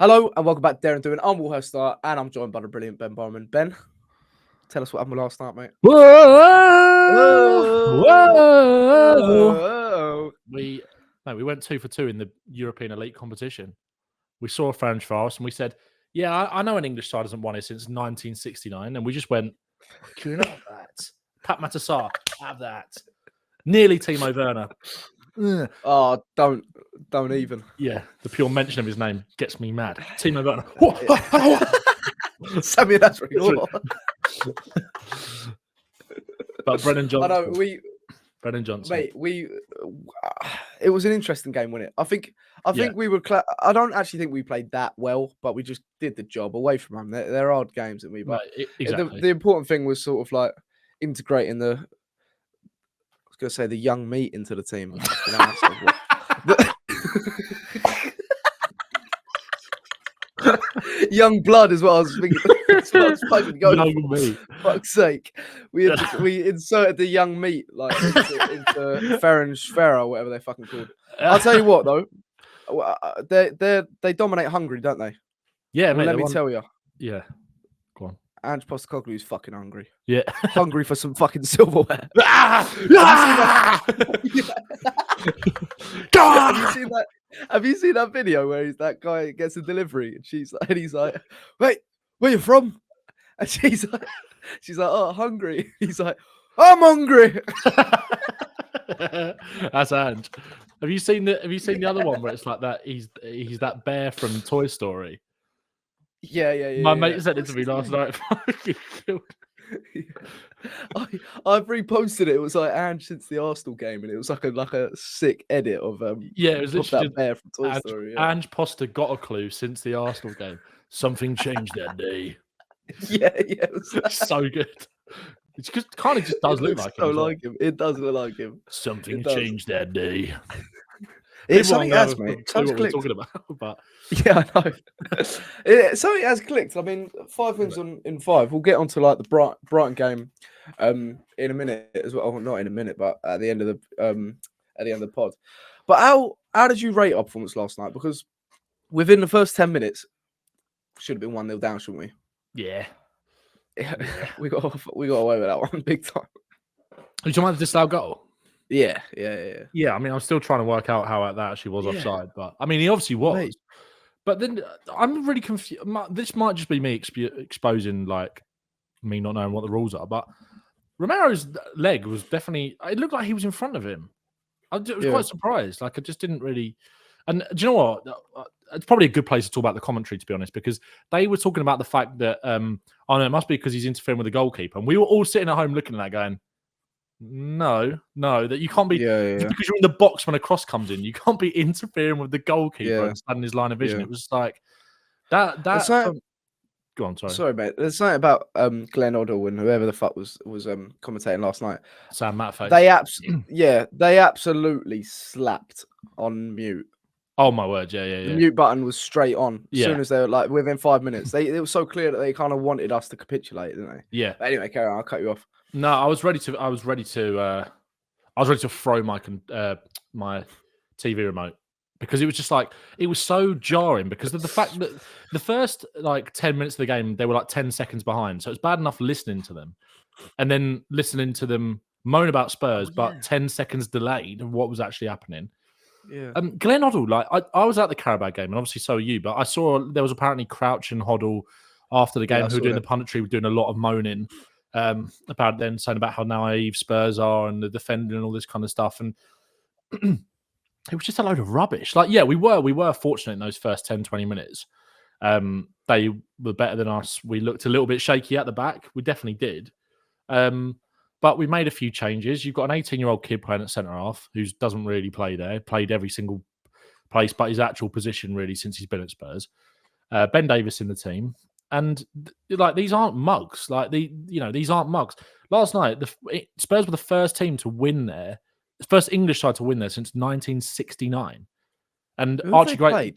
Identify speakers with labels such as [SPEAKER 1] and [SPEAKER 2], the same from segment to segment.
[SPEAKER 1] Hello and welcome back to Darren Doing. I'm Hester and I'm joined by the brilliant Ben Bowman. Ben, tell us what happened last night, mate.
[SPEAKER 2] Whoa! We went 2 for 2 in the European Elite competition. We saw a French farce and we said, yeah, I know an English side hasn't won it since 1969. And we just went, can you have that? Pat Matassar, have that. Nearly Timo Werner.
[SPEAKER 1] Oh, don't even.
[SPEAKER 2] Yeah, the pure mention of his name gets me mad. Timo Werner.
[SPEAKER 1] Sammy, that's really
[SPEAKER 2] But Brennan Johnson.
[SPEAKER 1] I know,
[SPEAKER 2] Brennan Johnson.
[SPEAKER 1] Mate, it was an interesting game, wasn't it? I think we were. I don't actually think we played that well, but we just did the job away from them. They're hard games, didn't we? But
[SPEAKER 2] exactly.
[SPEAKER 1] The important thing was sort of like integrating the. I was going to say the young meat into the team. Young blood is what I was thinking. That's what I was fucking going
[SPEAKER 2] young
[SPEAKER 1] for.
[SPEAKER 2] Meat.
[SPEAKER 1] Fuck's sake. We inserted the young meat like into Ferencváros or whatever they're fucking called. I'll tell you what though, they dominate Hungary, don't they?
[SPEAKER 2] Yeah,
[SPEAKER 1] well,
[SPEAKER 2] mate.
[SPEAKER 1] let me tell you.
[SPEAKER 2] Yeah, go on.
[SPEAKER 1] Ange Postecoglou is fucking hungry.
[SPEAKER 2] Yeah,
[SPEAKER 1] hungry for some fucking silverware. Have you seen that? Have you seen that video where that guy gets a delivery and he's like, wait, where you from? And she's like, oh, hungry. He's like, I'm hungry.
[SPEAKER 2] That's Ange. Have you seen the other one where it's like that? He's that bear from Toy Story.
[SPEAKER 1] Yeah.
[SPEAKER 2] My mate said it to me last night.
[SPEAKER 1] I reposted it. It was like Ange since the Arsenal game, and it was like a sick edit of
[SPEAKER 2] it was literally
[SPEAKER 1] that bear from Toy Story. Yeah.
[SPEAKER 2] Ange Poster got a clue since the Arsenal game. Something changed that day.
[SPEAKER 1] Yeah, it was
[SPEAKER 2] so good. It's just kind of just does look like
[SPEAKER 1] him. Him. It does look like him.
[SPEAKER 2] Something changed that day.
[SPEAKER 1] It's something has, mate.
[SPEAKER 2] Something what we're talking about, but
[SPEAKER 1] yeah, I know. Something has clicked. I mean, 5 wins in 5. We'll get onto like the Brighton game in a minute as well. Not in a minute, but at the end of the pod. But how did you rate our performance last night? Because within the first 10 minutes, should have been 1-0 down, shouldn't we?
[SPEAKER 2] Yeah.
[SPEAKER 1] we got away with that one big time.
[SPEAKER 2] Are you talking about the disallowed goal?
[SPEAKER 1] Yeah.
[SPEAKER 2] I mean, I'm still trying to work out how that actually was offside, but I mean, he obviously was. Mate. But then I'm really confused. This might just be me exposing, like, me not knowing what the rules are. But Romero's leg was definitely. It looked like he was in front of him. I was quite surprised. Like, I just didn't really. And do you know what? It's probably a good place to talk about the commentary, to be honest, because they were talking about the fact that, it must be because he's interfering with the goalkeeper. And we were all sitting at home looking at that going, no, that you can't be, because you're in the box when a cross comes in, you can't be interfering with the goalkeeper and standing his line of vision. It was like, that go on,
[SPEAKER 1] sorry, mate. There's something about Glenn Oddle and whoever the fuck was commentating last night.
[SPEAKER 2] Sam Matface.
[SPEAKER 1] They absolutely slapped on mute.
[SPEAKER 2] Oh my word, yeah.
[SPEAKER 1] The mute button was straight on as soon as they were like within 5 minutes. It was so clear that they kind of wanted us to capitulate, didn't they?
[SPEAKER 2] Yeah.
[SPEAKER 1] But anyway, carry on. I'll cut you off.
[SPEAKER 2] No, I was ready to throw my TV remote because it was just like it was so jarring because of the fact that the first like 10 minutes of the game they were like 10 seconds behind, so it's bad enough listening to them, and then listening to them moan about Spurs, but 10 seconds delayed of what was actually happening.
[SPEAKER 1] Yeah.
[SPEAKER 2] Glenn Hoddle, like I was at the Carabao game, and obviously so are you, but I saw there was apparently Crouch and Hoddle after the game who were doing the punditry, were doing a lot of moaning about then saying about how naive Spurs are and the defending and all this kind of stuff, and it was just a load of rubbish. Like, yeah, we were fortunate in those first 10-20 minutes. They were better than us. We looked a little bit shaky at the back. We definitely did. But we made a few changes. You've got an 18-year-old kid playing at centre-half who doesn't really play there. Played every single place but his actual position, really, since he's been at Spurs. Ben Davies in the team. And, like, these aren't mugs. Like, these aren't mugs. Last night, Spurs were the first team to win there. The first English side to win there since 1969. And Archie Gray...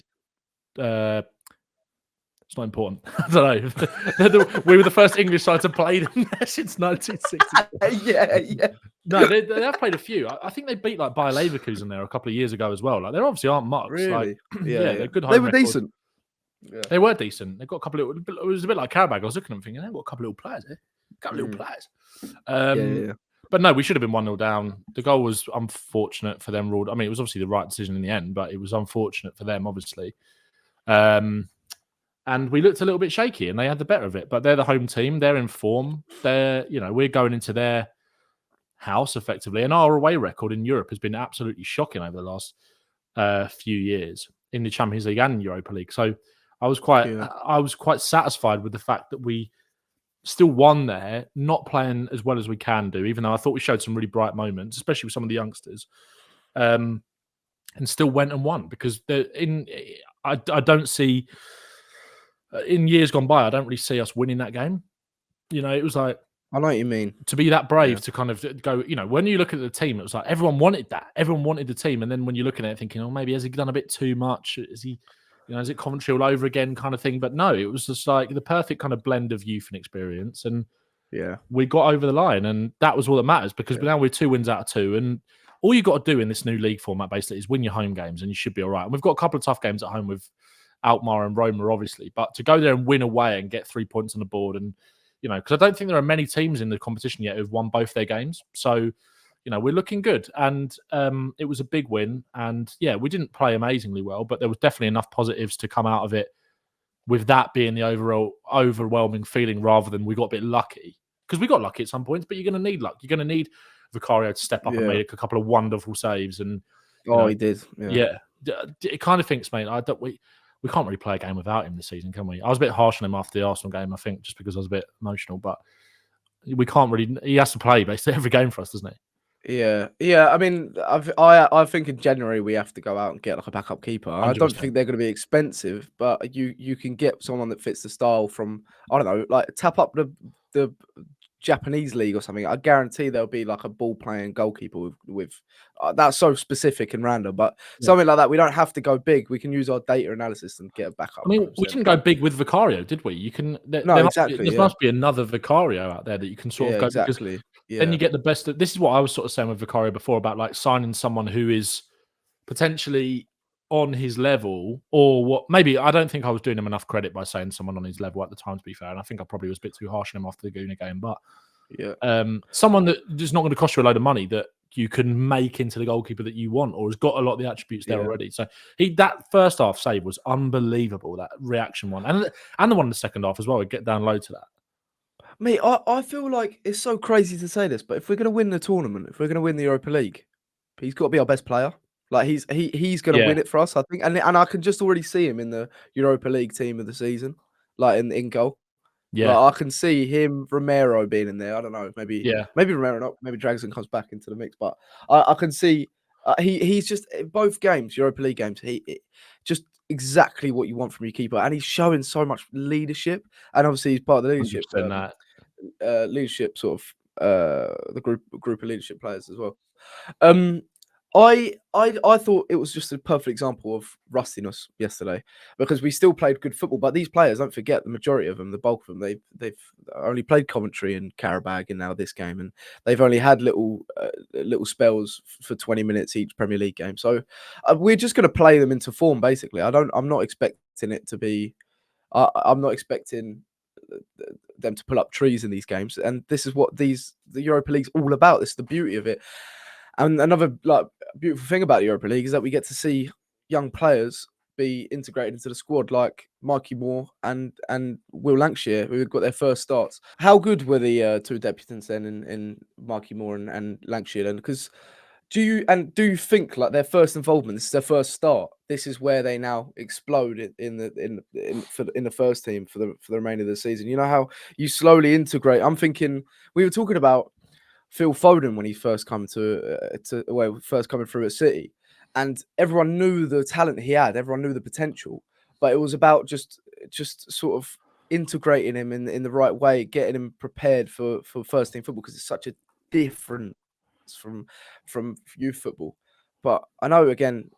[SPEAKER 2] It's not important. I don't know. We were the first English side to play them there since 1960.
[SPEAKER 1] Yeah.
[SPEAKER 2] No, they have played a few. I think they beat like Bayer Leverkusen there a couple of years ago as well. Like, they obviously aren't mugs.
[SPEAKER 1] Really?
[SPEAKER 2] Like, they're good home
[SPEAKER 1] They were
[SPEAKER 2] record.
[SPEAKER 1] decent. Yeah.
[SPEAKER 2] They were decent. They've got a couple of. It was a bit like Carabag. I was looking at them thinking, they've got a couple of little players here. A couple of little players.
[SPEAKER 1] Yeah.
[SPEAKER 2] But no, we should have been 1-0 down. The goal was unfortunate for them. I mean, it was obviously the right decision in the end, but it was unfortunate for them, obviously. And we looked a little bit shaky, and they had the better of it. But they're the home team. They're in form. We're going into their house effectively, and our away record in Europe has been absolutely shocking over the last few years in the Champions League and Europa League. So I was quite satisfied with the fact that we still won there, not playing as well as we can do, even though I thought we showed some really bright moments, especially with some of the youngsters, and still went and won. Because I don't see in years gone by, I don't really see us winning that game. It was like,
[SPEAKER 1] I know what you mean.
[SPEAKER 2] To be that brave to kind of go, when you look at the team, it was like everyone wanted that. Everyone wanted the team. And then when you're looking at it thinking, oh, maybe has he done a bit too much? Is it Coventry all over again kind of thing? But no, it was just like the perfect kind of blend of youth and experience. And we got over the line, and that was all that matters, because now we're 2 wins out of 2. And all you got to do in this new league format basically is win your home games, and you should be all right. And we've got a couple of tough games at home with Alkmaar and Roma, obviously. But to go there and win away and get 3 points on the board, and because I don't think there are many teams in the competition yet who've won both their games. So, we're looking good. And it was a big win. And, we didn't play amazingly well, but there was definitely enough positives to come out of it, with that being the overall overwhelming feeling, rather than we got a bit lucky. Because we got lucky at some points, but you're going to need luck. You're going to need Vicario to step up and make a couple of wonderful saves. And
[SPEAKER 1] he did. Yeah.
[SPEAKER 2] It kind of thinks, mate, we can't really play a game without him this season, can we? I was a bit harsh on him after the Arsenal game, I think, just because I was a bit emotional. But we can't really. He has to play basically every game for us, doesn't he?
[SPEAKER 1] Yeah. I mean, I think in January we have to go out and get like a backup keeper. 100%. I don't think they're going to be expensive, but you can get someone that fits the style from, I don't know, like tap up the Japanese league or something. I guarantee there'll be like a ball playing goalkeeper with that's so specific and random, but something like that. We don't have to go big. We can use our data analysis and get a backup.
[SPEAKER 2] I mean, we didn't go big with Vicario, did we? You can there must be another Vicario out there that you can sort of go.
[SPEAKER 1] Exactly.
[SPEAKER 2] Then you get the best. This is what I was sort of saying with Vicario before, about like signing someone who is potentially on his level, or what? Maybe I don't think I was doing him enough credit by saying someone on his level at the time, to be fair. And I think I probably was a bit too harsh on him after the Guna game. But someone that is not going to cost you a load of money, that you can make into the goalkeeper that you want, or has got a lot of the attributes there already. So that first half save was unbelievable. That reaction one, and the one in the second half as well. We get down low to that.
[SPEAKER 1] Mate, I feel like it's so crazy to say this, but if we're going to win the tournament, if we're going to win the Europa League, he's got to be our best player. Like he's going to win it for us, I think, and I can just already see him in the Europa League team of the season, like in goal. Yeah, like I can see him, Romero being in there. I don't know, maybe Romero not, maybe Dragson comes back into the mix, but I can see he's just both games, Europa League games. He just exactly what you want from your keeper, and he's showing so much leadership, and obviously he's part of the leadership. Leadership sort of the group of leadership players as well. I thought it was just a perfect example of rustiness yesterday, because we still played good football, but these players, don't forget, the majority of them, the bulk of them, they've only played Coventry and Carabag and now this game, and they've only had little spells for 20 minutes each Premier League game. So we're just going to play them into form, basically. I'm not expecting it to be. I'm not expecting them to pull up trees in these games, and this is what the Europa League's all about. This is the beauty of it. And another beautiful thing about the Europa League is that we get to see young players be integrated into the squad, like Mikey Moore and Will Lancashire, who got their first starts. How good were the two debutants then in Mikey Moore and Lancashire then? Because do you think like their first involvement, this is their first start, this is where they now explode in the first team for the remainder of the season? You know how you slowly integrate. I'm thinking, we were talking about Phil Foden when he first coming through at City, and everyone knew the talent he had, everyone knew the potential, but it was about just sort of integrating him in the right way, getting him prepared for first team football, because it's such a difference from youth football. But I know, again,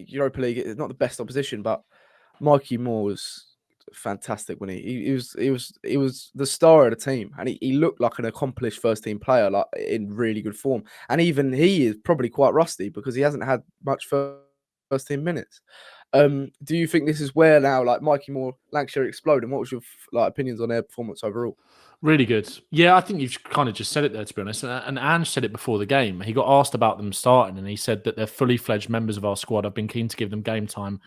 [SPEAKER 1] Europa League is not the best opposition, but Mikey Moore was fantastic when he was the star of the team, and he looked like an accomplished first team player, like in really good form. And even he is probably quite rusty because he hasn't had much first first team minutes. Do you think this is where now, like Mikey Moore, Lancashire explode? And what was your opinions on their performance overall?
[SPEAKER 2] Really good. Yeah, I think you've kind of just said it there, to be honest. And Ange said it before the game. He got asked about them starting, and he said that they're fully fledged members of our squad. I've been keen to give them game time,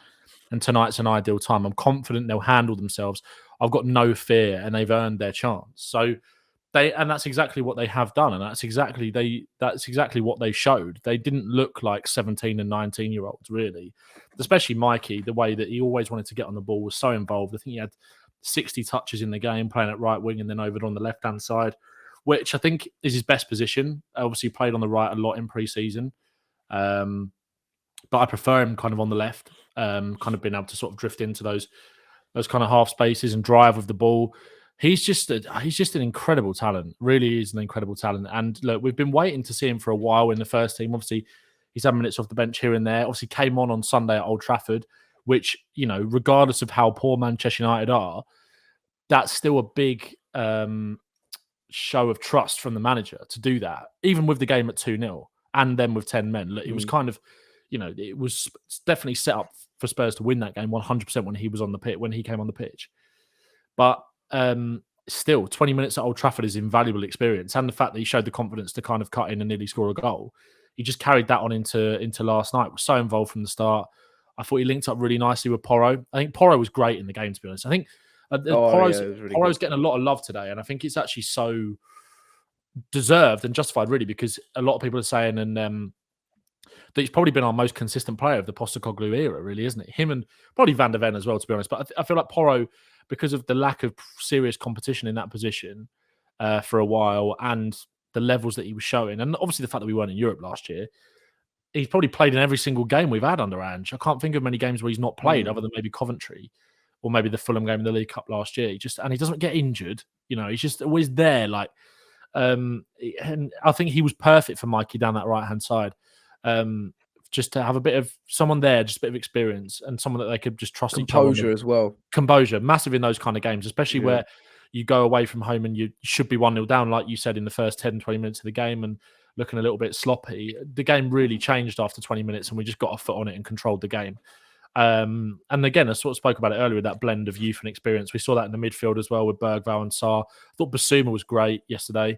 [SPEAKER 2] and tonight's an ideal time. I'm confident they'll handle themselves. I've got no fear, and they've earned their chance. So that's exactly what they have done, and that's exactly what they showed. They didn't look like 17 and 19-year-olds, really. Especially Mikey, the way that he always wanted to get on the ball, was so involved. I think he had 60 touches in the game, playing at right wing and then over on the left-hand side, which I think is his best position. Obviously, played on the right a lot in pre-season, but I prefer him kind of on the left, kind of being able to sort of drift into those kind of half spaces and drive with the ball. He's just an incredible talent. Really is an incredible talent. And look, we've been waiting to see him for a while in the first team. Obviously, he's had minutes off the bench here and there. Obviously, came on Sunday at Old Trafford, which, you know, regardless of how poor Manchester United are, that's still a big show of trust from the manager to do that, even with the game at 2-0 and then with 10 men. Look, it was kind of, you know, it was definitely set up for Spurs to win that game 100% when he was on the pitch, when he came on the pitch. But still, 20 minutes at Old Trafford is invaluable experience, and the fact that he showed the confidence to kind of cut in and nearly score a goal, he just carried that on into last night. Was so involved from the start. I thought he linked up really nicely with Porro. I think Porro was great in the game, to be honest. I think Porro's getting a lot of love today, and I think it's actually so deserved and justified, really, because a lot of people are saying that he's probably been our most consistent player of the Postecoglou era, really, isn't it? Him and probably Van der Ven as well, to be honest. But I feel like Porro, because of the lack of serious competition in that position for a while and the levels that he was showing, and obviously the fact that we weren't in Europe last year, he's probably played in every single game we've had under Ange. I can't think of many games where he's not played other than maybe Coventry or maybe the Fulham game in the League Cup last year. And he doesn't get injured. You know, he's just always there. And I think he was perfect for Mikey down that right-hand side. Just to have a bit of someone there, just a bit of experience and someone that they could just trust each other.
[SPEAKER 1] Composure as well.
[SPEAKER 2] Composure, massive in those kind of games, especially where you go away from home and you should be 1-0 down, like you said, in the first 10, 20 minutes of the game and looking a little bit sloppy. The game really changed after 20 minutes and we just got a foot on it and controlled the game. And again, I sort of spoke about it earlier, that blend of youth and experience. We saw that in the midfield as well with Bergvall and Sarr. I thought Basuma was great yesterday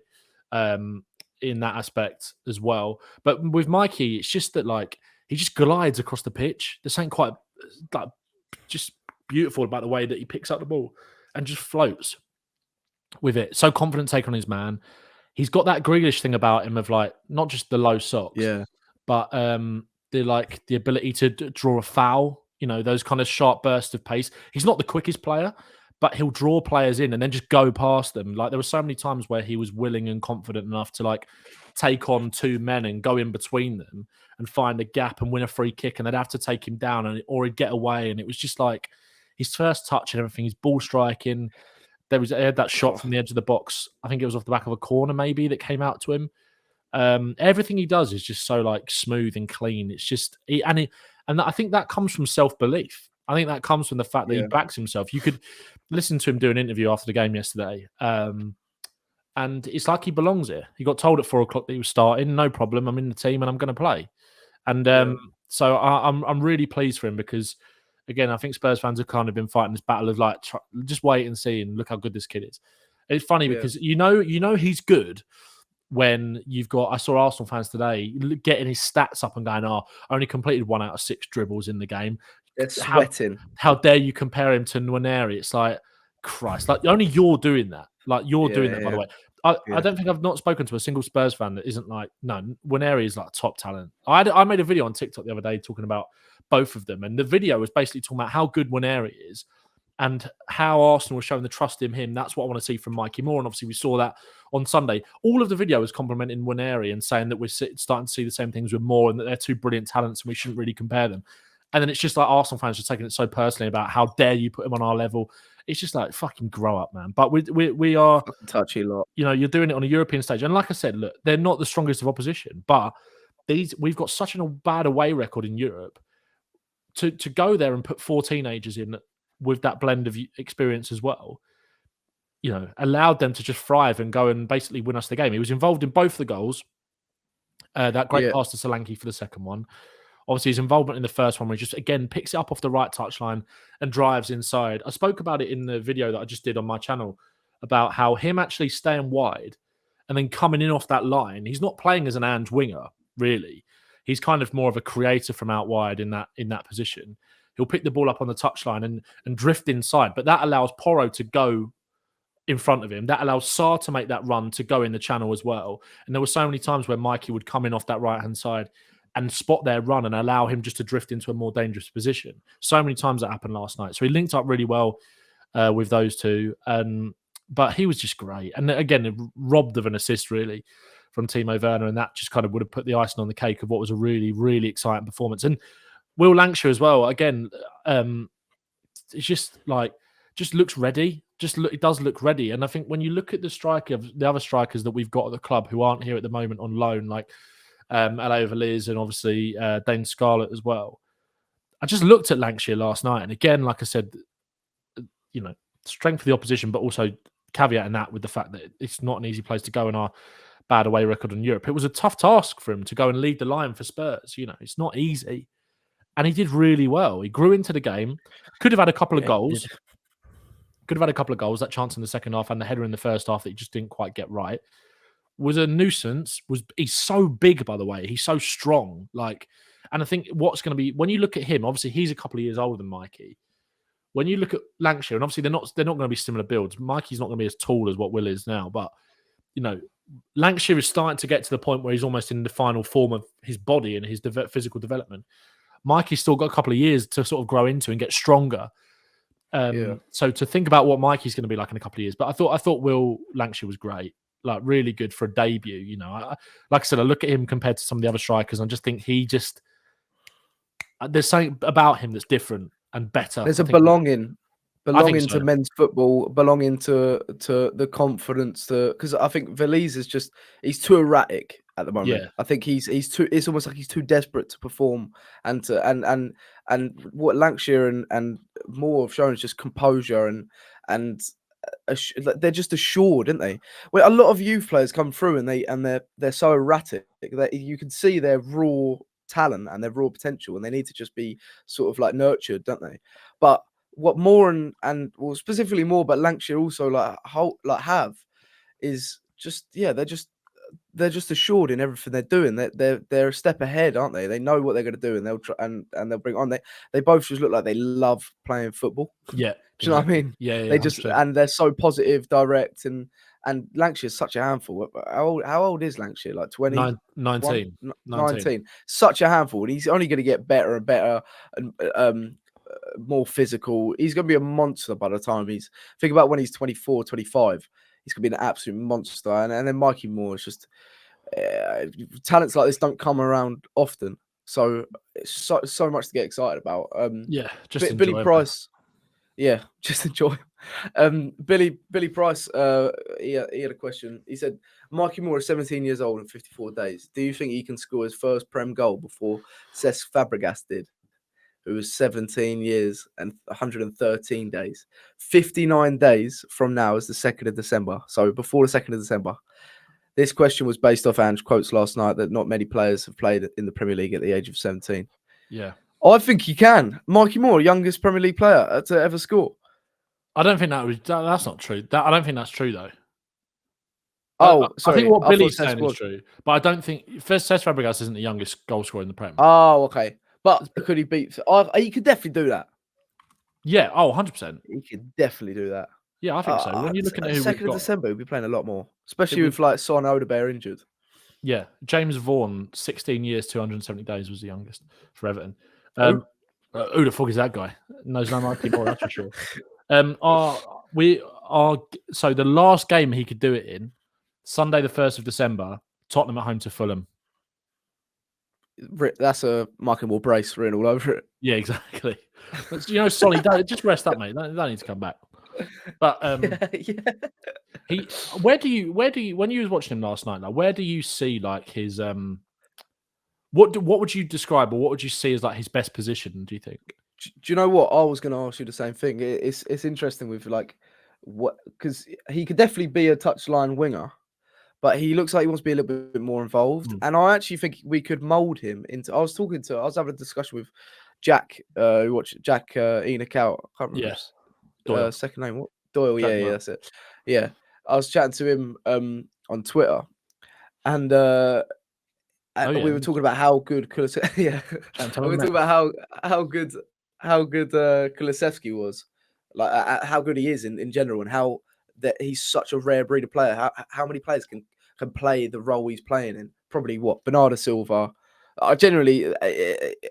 [SPEAKER 2] in that aspect as well. But with Mikey, it's just that, like, he just glides across the pitch. There's something quite just beautiful about the way that he picks up the ball and just floats with it. So confident take on his man. He's got that Grealish thing about him of, like, not just the low socks, but the ability to draw a foul, you know, those kind of sharp bursts of pace. He's not the quickest player, but he'll draw players in and then just go past them. Like, there were so many times where he was willing and confident enough to, like, take on two men and go in between them and find a gap and win a free kick, and they'd have to take him down or he'd get away. And it was just like his first touch and everything, his ball striking. He had that shot from the edge of the box. I think it was off the back of a corner maybe that came out to him. Everything he does is just so, like, smooth and clean. It's just and I think that comes from self-belief. I think that comes from the fact that he backs himself. You could listen to him do an interview after the game yesterday, and it's like he belongs here. He got told at 4:00 that he was starting. No problem. I'm in the team and I'm going to play. And so I'm really pleased for him because, again, I think Spurs fans have kind of been fighting this battle of, like, just wait and see and look how good this kid is. It's funny because you know he's good when you've got, I saw Arsenal fans today getting his stats up and going, only completed 1 out of 6 dribbles in the game.
[SPEAKER 1] They're sweating.
[SPEAKER 2] How dare you compare him to Nwaneri? It's like, Christ, like, only you're doing that. Like, you're doing that, by the way. I don't think I've not spoken to a single Spurs fan that isn't like, no, Nwaneri is, like, top talent. I made a video on TikTok the other day talking about both of them, and the video was basically talking about how good Nwaneri is and how Arsenal was showing the trust in him. That's what I want to see from Mikey Moore, and obviously we saw that on Sunday. All of the video was complimenting Nwaneri and saying that we're starting to see the same things with Moore and that they're two brilliant talents and we shouldn't really compare them. And then it's just like Arsenal fans just taking it so personally about how dare you put him on our level. It's just like, fucking grow up, man. But we are
[SPEAKER 1] touchy lot.
[SPEAKER 2] You know, you're doing it on a European stage. And like I said, look, they're not the strongest of opposition, but we've got such a bad away record in Europe. To go there and put 4 teenagers in with that blend of experience as well, you know, allowed them to just thrive and go and basically win us the game. He was involved in both the goals. That great pass to Solanke for the second one. Obviously, his involvement in the first one, where he just again picks it up off the right touchline and drives inside. I spoke about it in the video that I just did on my channel about how him actually staying wide and then coming in off that line. He's not playing as an and winger, really. He's kind of more of a creator from out wide in that position. He'll pick the ball up on the touchline and drift inside, but that allows Porro to go in front of him. That allows Sarr to make that run to go in the channel as well. And there were so many times where Mikey would come in off that right-hand side and spot their run and allow him just to drift into a more dangerous position. So many times that happened last night. So he linked up really well with those two. But he was just great. And again, robbed of an assist, really, from Timo Werner. And that just kind of would have put the icing on the cake of what was a really, really exciting performance. And Will Lancashire as well, again, it's just looks ready. It does look ready. And I think when you look at the other strikers that we've got at the club who aren't here at the moment on loan, like L.A. Valiz and obviously Dane Scarlett as well. I just looked at Lancashire last night. And again, like I said, strength of the opposition, but also caveating that with the fact that it's not an easy place to go in our bad away record in Europe. It was a tough task for him to go and lead the line for Spurs. It's not easy. And he did really well. He grew into the game. Could have had a couple of goals. That chance in the second half and the header in the first half that he just didn't quite get right. Was a nuisance. He's so big, by the way. He's so strong. And I think what's going to be, when you look at him, obviously he's a couple of years older than Mikey. When you look at Lancashire, and obviously they're not going to be similar builds. Mikey's not going to be as tall as what Will is now, but Lancashire is starting to get to the point where he's almost in the final form of his body and his physical development. Mikey's still got a couple of years to sort of grow into and get stronger. So to think about what Mikey's going to be like in a couple of years, but I thought Will Lancashire was great, really good for a debut. Like I said, I look at him compared to some of the other strikers, and I just think there's something about him that's different and better.
[SPEAKER 1] There's a belonging to men's football, belonging to the confidence. Because I think Valiz is he's too erratic at the moment. Yeah. I think he's too. It's almost like he's too desperate to perform and what Lancashire and Moore have shown is just composure and they're just assured, aren't they? Well, a lot of youth players come through and they're so erratic that you can see their raw talent and their raw potential, and they need to just be sort of like nurtured, don't they? But what Moore and specifically Moore, but Lancashire also have is just they're just assured in everything they're doing. They're a step ahead, aren't they? They know what they're going to do, and they'll try and they'll bring on. They both just look like they love playing football.
[SPEAKER 2] Yeah,
[SPEAKER 1] do you know what I mean?
[SPEAKER 2] Yeah.
[SPEAKER 1] They just 100%. And they're so positive, direct, and Lancashire's such a handful. How old is Lancashire? Like 20?
[SPEAKER 2] 19.
[SPEAKER 1] 19. Such a handful, and he's only going to get better and better and more physical. He's going to be a monster by the time think about when he's 24, 25. He's going to be an absolute monster. And then Mikey Moore is just talents like this don't come around often. So it's so much to get excited about.
[SPEAKER 2] Just
[SPEAKER 1] Billy Price. Yeah, just enjoy. Billy Price, he had a question. He said, Mikey Moore is 17 years old and 54 days. Do you think he can score his first Prem goal before Cesc Fabregas did, who was 17 years and 113 days? 59 days from now is the 2nd of December. So before the 2nd of December. This question was based off Ange's quotes last night that not many players have played in the Premier League at the age of 17.
[SPEAKER 2] Yeah.
[SPEAKER 1] I think he can. Mikey Moore, youngest Premier League player to ever score.
[SPEAKER 2] I don't think that's not true. I don't think that's true, though.
[SPEAKER 1] Sorry.
[SPEAKER 2] I think what Billy's saying is true, but I don't think Cesc Fabregas isn't the youngest goal scorer in the Prem.
[SPEAKER 1] Oh, okay. But could he beat? He could definitely do that.
[SPEAKER 2] Yeah. 100%.
[SPEAKER 1] He could definitely do that.
[SPEAKER 2] Yeah, I think so. When you look at who
[SPEAKER 1] 2nd of December, we'll be playing a lot more, especially with like Son Odebear injured.
[SPEAKER 2] Yeah, James Vaughan, 16 years, 270 days was the youngest for Everton. Who the fuck is that guy? Knows no Mikey Moore, that's for sure. So the last game he could do it in, Sunday the 1st of December, Tottenham at home to Fulham.
[SPEAKER 1] That's a Mikey Moore brace written all over it.
[SPEAKER 2] Yeah, exactly. Solly, just rest up, mate. Don't need to come back. But where do you when you was watching him last night? Like, where do you see like his what would you describe, or what would you see as like his best position? Do you think?
[SPEAKER 1] Do you know what? I was going to ask you the same thing. It's interesting with like what, because he could definitely be a touchline winger, but he looks like he wants to be a little bit more involved. And I actually think we could mould him into. I was having a discussion with Jack, who watched Jack Enoch out. I can't remember his second name. What? Doyle.
[SPEAKER 2] Jack
[SPEAKER 1] Yeah,
[SPEAKER 2] Doyle.
[SPEAKER 1] that's it. Yeah, I was chatting to him on Twitter, and we were talking about how good Kulusevski. Yeah, we were talking about how good Kulusevski was, like how good he is in general, and how that he's such a rare breed of player. How many players can play the role he's playing in? Probably Bernardo Silva. Generally,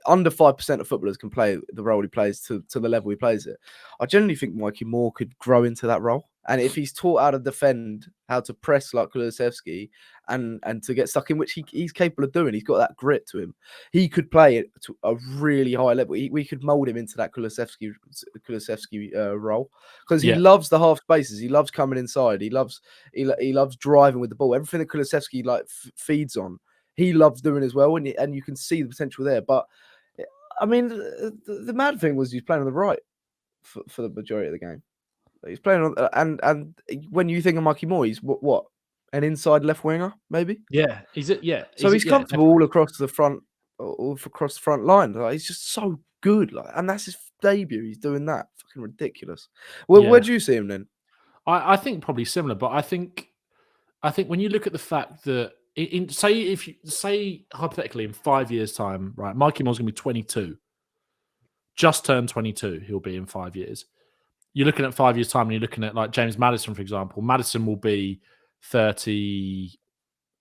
[SPEAKER 1] under 5% of footballers can play the role he plays to the level he plays it. I generally think Mikey Moore could grow into that role. And if he's taught how to defend, how to press like Kulusevski, and to get stuck in, which he's capable of doing, he's got that grit to him. He could play it to a really high level. We could mould him into that Kulusevski role, because he loves the half spaces. He loves coming inside. He loves driving with the ball. Everything that Kulusevski feeds on, he loves doing as well, and you can see the potential there. But I mean, the mad thing was he's playing on the right for the majority of the game. He's playing on, and when you think of Mikey Moore, he's what an inside left winger, maybe.
[SPEAKER 2] Yeah,
[SPEAKER 1] So he's comfortable all across the front line. Like, he's just so good. And that's his debut. He's doing that. Fucking ridiculous. Well, where do you see him then?
[SPEAKER 2] I think probably similar, but I think when you look at the fact that say hypothetically in 5 years' time, right, Mikey Moore's going to be 22, just turned 22. He'll be in 5 years. You're looking at 5 years' time, and you're looking at like James Maddison, for example. Maddison will be 33,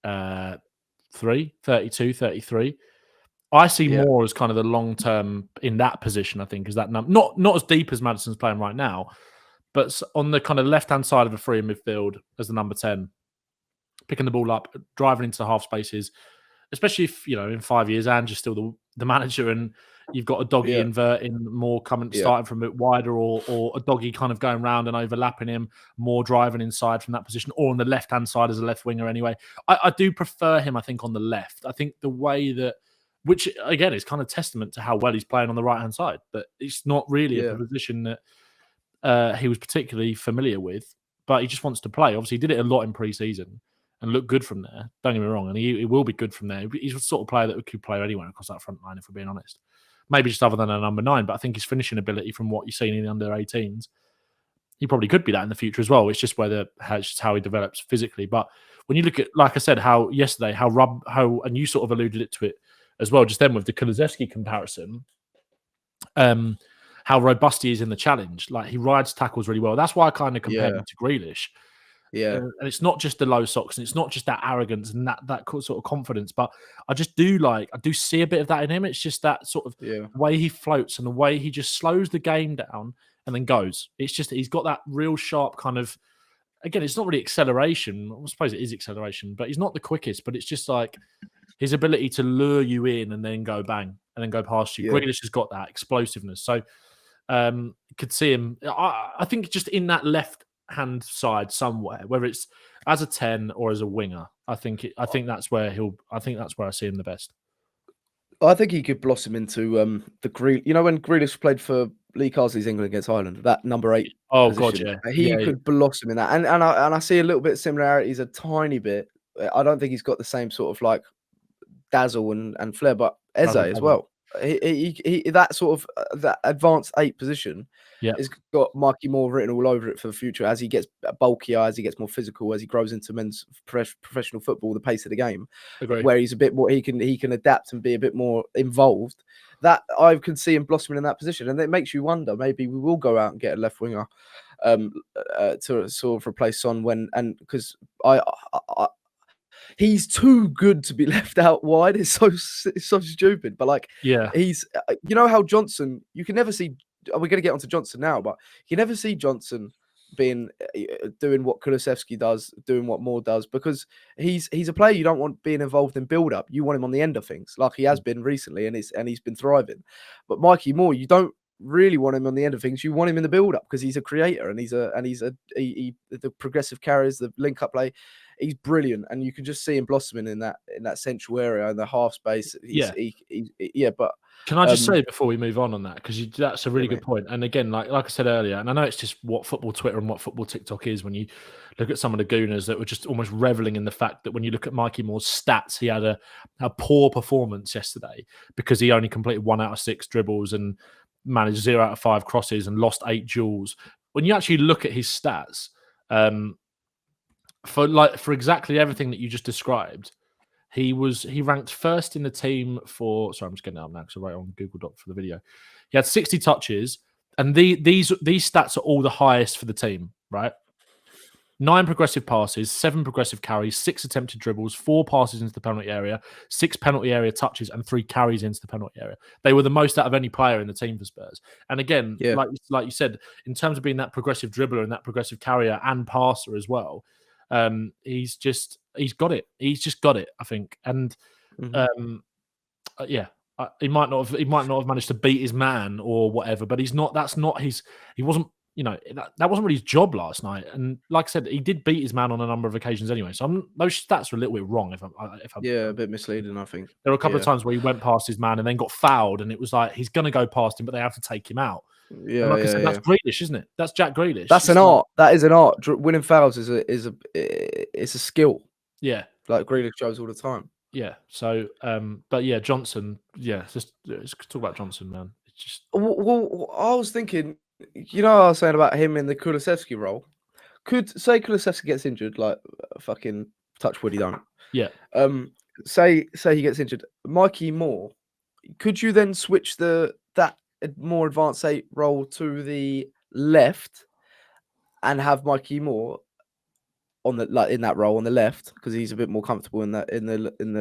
[SPEAKER 2] 32, 33. I see Moore as kind of the long term in that position. I think is that not as deep as Maddison's playing right now, but on the kind of left hand side of a free midfield as the number 10, picking the ball up, driving into the half spaces. Especially if, in 5 years, and you're still the manager, and you've got a doggy inverting, more starting from a bit wider, or a doggy kind of going round and overlapping him, more driving inside from that position, or on the left-hand side as a left winger anyway. I do prefer him, I think, on the left. I think the way that, which again is kind of testament to how well he's playing on the right-hand side, but it's not really a position that he was particularly familiar with, but he just wants to play. Obviously, he did it a lot in pre-season and look good from there. Don't get me wrong, and he will be good from there. He's the sort of player that could play anywhere across that front line, if we're being honest. Maybe just other than a number 9, but I think his finishing ability from what you've seen in the under-18s, he probably could be that in the future as well. It's just just how he develops physically. But when you look at, like I said, how and you sort of alluded to it as well, just then with the Kulusevski comparison, how robust he is in the challenge. Like, he rides tackles really well. That's why I kind of compared him to Grealish. Yeah, and it's not just the low socks, and it's not just that arrogance and that sort of confidence, but I do see a bit of that in him. It's just that sort of way he floats and the way he just slows the game down and then goes. It's just he's got that real sharp kind of, again, it's not really acceleration. I suppose it is acceleration, but he's not the quickest. But it's just like his ability to lure you in and then go bang and then go past you. Grealish has got that explosiveness, so could see him. I think just in that left hand side somewhere, whether it's as a 10 or as a winger, I think that's where I see him the best.
[SPEAKER 1] I think he could blossom into the when Grealish played for Lee Carsley's England against Ireland, that number 8 position,
[SPEAKER 2] God, yeah.
[SPEAKER 1] He could blossom in that, and I see a little bit of similarities, a tiny bit. I don't think he's got the same sort of like dazzle and flair, but Eze as well. He that sort of that advanced 8 position has got Mikey Moore written all over it for the future, as he gets bulkier, as he gets more physical, as he grows into men's professional football, the pace of the game.
[SPEAKER 2] Agreed.
[SPEAKER 1] Where he's a bit more, he can adapt and be a bit more involved. That I can see him blossoming in that position, and it makes you wonder, maybe we will go out and get a left winger to sort of replace Son because he's too good to be left out wide. It's so stupid. But he's, how Johnson, you can never see. We're going to get onto Johnson now, but you can never see Johnson doing what Kulusevski does, doing what Moore does, because he's a player you don't want being involved in build up. You want him on the end of things, like he has been recently, and he's been thriving. But Mikey Moore, you don't really want him on the end of things. You want him in the build up because he's a creator, and he's the progressive carries, the link up play. he's brilliant, and you can just see him blossoming in that central area in the half space. But
[SPEAKER 2] can I just say before we move on that, because that's a really good point. And again, like I said earlier, and I know it's just what football Twitter and what football TikTok is when you look at some of the gooners that were just almost reveling in the fact that when you look at Mikey Moore's stats, he had a poor performance yesterday because he only completed 1 out of 6 dribbles and managed 0 out of 5 crosses and lost 8 duels. When you actually look at his stats, for exactly everything that you just described, he ranked first in the team for. Sorry, I'm just getting it up now because I wrote on Google Doc for the video. He had 60 touches, and these stats are all the highest for the team, right? 9 progressive passes, 7 progressive carries, 6 attempted dribbles, 4 passes into the penalty area, 6 penalty area touches, and 3 carries into the penalty area. They were the most out of any player in the team for Spurs. And again, like you said, in terms of being that progressive dribbler and that progressive carrier and passer as well, he's got it. He's just got it, I think. And he might not have managed to beat his man or whatever, but he's not. That's not his. He wasn't. That wasn't really his job last night. And like I said, he did beat his man on a number of occasions anyway. So those stats are a little bit wrong. If I'm
[SPEAKER 1] a bit misleading, I think.
[SPEAKER 2] There were a couple of times where he went past his man and then got fouled, and it was like he's going to go past him, but they have to take him out.
[SPEAKER 1] Yeah,
[SPEAKER 2] and like I said, that's Grealish, isn't it? That's Jack Grealish.
[SPEAKER 1] That's an art. That is an art. Winning fouls is a skill.
[SPEAKER 2] Yeah,
[SPEAKER 1] like Grealish shows all the time.
[SPEAKER 2] Yeah. So, but yeah, Johnson. Yeah, let's talk about Johnson, man. It's just.
[SPEAKER 1] Well, I was thinking. I was saying about him in the Kulusevski role. Could say Kulusevski gets injured, like fucking touch wood, he don't.
[SPEAKER 2] Yeah.
[SPEAKER 1] Say he gets injured. Mikey Moore. Could you then switch that more advanced 8 role to the left, and have Mikey Moore on in that role on the left, because he's a bit more comfortable in the